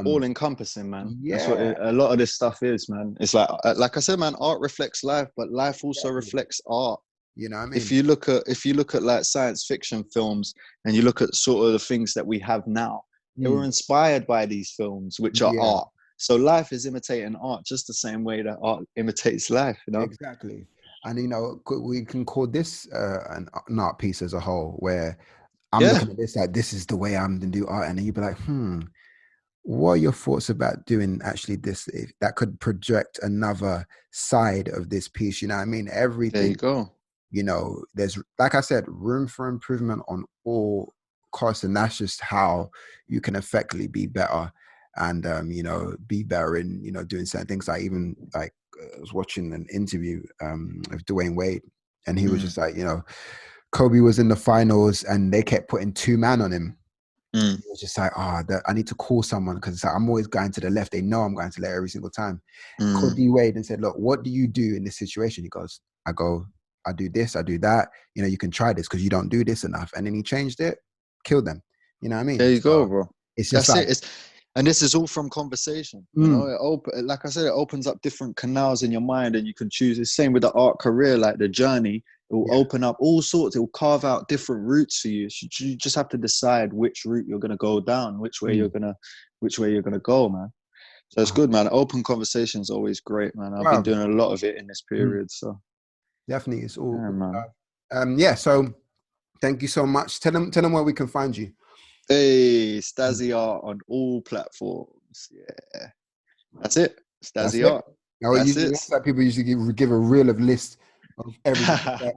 All Um, encompassing, man. That's what yeah, a lot of this stuff is, man. It's like I said, man. Art reflects life, but life also exactly. reflects art. You know what I If mean? you look at like science fiction films and you look at sort of the things that we have now, they were Mm, inspired by these films, which are yeah, art. So life is imitating art just the same way that art imitates life, you know? exactly. And we can call this an art piece as a whole, where I'm Yeah, looking at this like this is the way I'm gonna do art, and then you'd be like, what are your thoughts about doing actually this that could project another side of this piece? You know what I mean? there you Everything, go. there's, like I said, room for improvement on all costs, and that's just how you can effectively be better and be better in doing certain things. Like even like I was watching an interview of Dwayne Wade, and he was Mm, just like, Kobe was in the finals and they kept putting two man on him. mm, It was just like, I need to call someone because it's like, I'm always going to the left. They know I'm going to the left every single time. Called mm. D Wade and said, look, what do you do in this situation? He goes, I do this, I do that. You can try this because you don't do this enough. And then he changed it, killed them. You know what I There mean? you go, So bro. it's just That's like, it. And this is all from conversation. You know, mm, like I said, it opens up different canals in your mind, and you can choose. The same with the art career, like the journey. It will yeah. open up all sorts. It will carve out different routes for you. So you just have to decide which route you're gonna go down, Mm, which way you're gonna go, man. So it's uh, good, man. Open conversation is always great, man. I've been bruv, doing a lot of it in this mm, period. So definitely, it's all yeah, man. love. Yeah. So thank you so much. Tell them where we can find you. Hey, Mm. Stazzy Art on all platforms. Yeah, that's it. That's Stazzy it. Art. Now, That's usually it. that's like people usually give a reel of list of everything. It's like,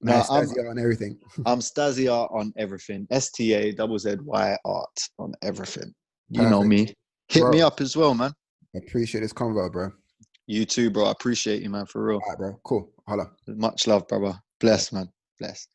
No, nice, Stazzy on everything. I'm Stazzy Art on everything. STAZZY Art on everything. You know Perfect, me. Hit me bro. up as well, man. Appreciate this convo, bro. You too, bro. I appreciate you, man, for real. All right, bro. Cool. Holla. Much love, brother. Bless, man. Bless.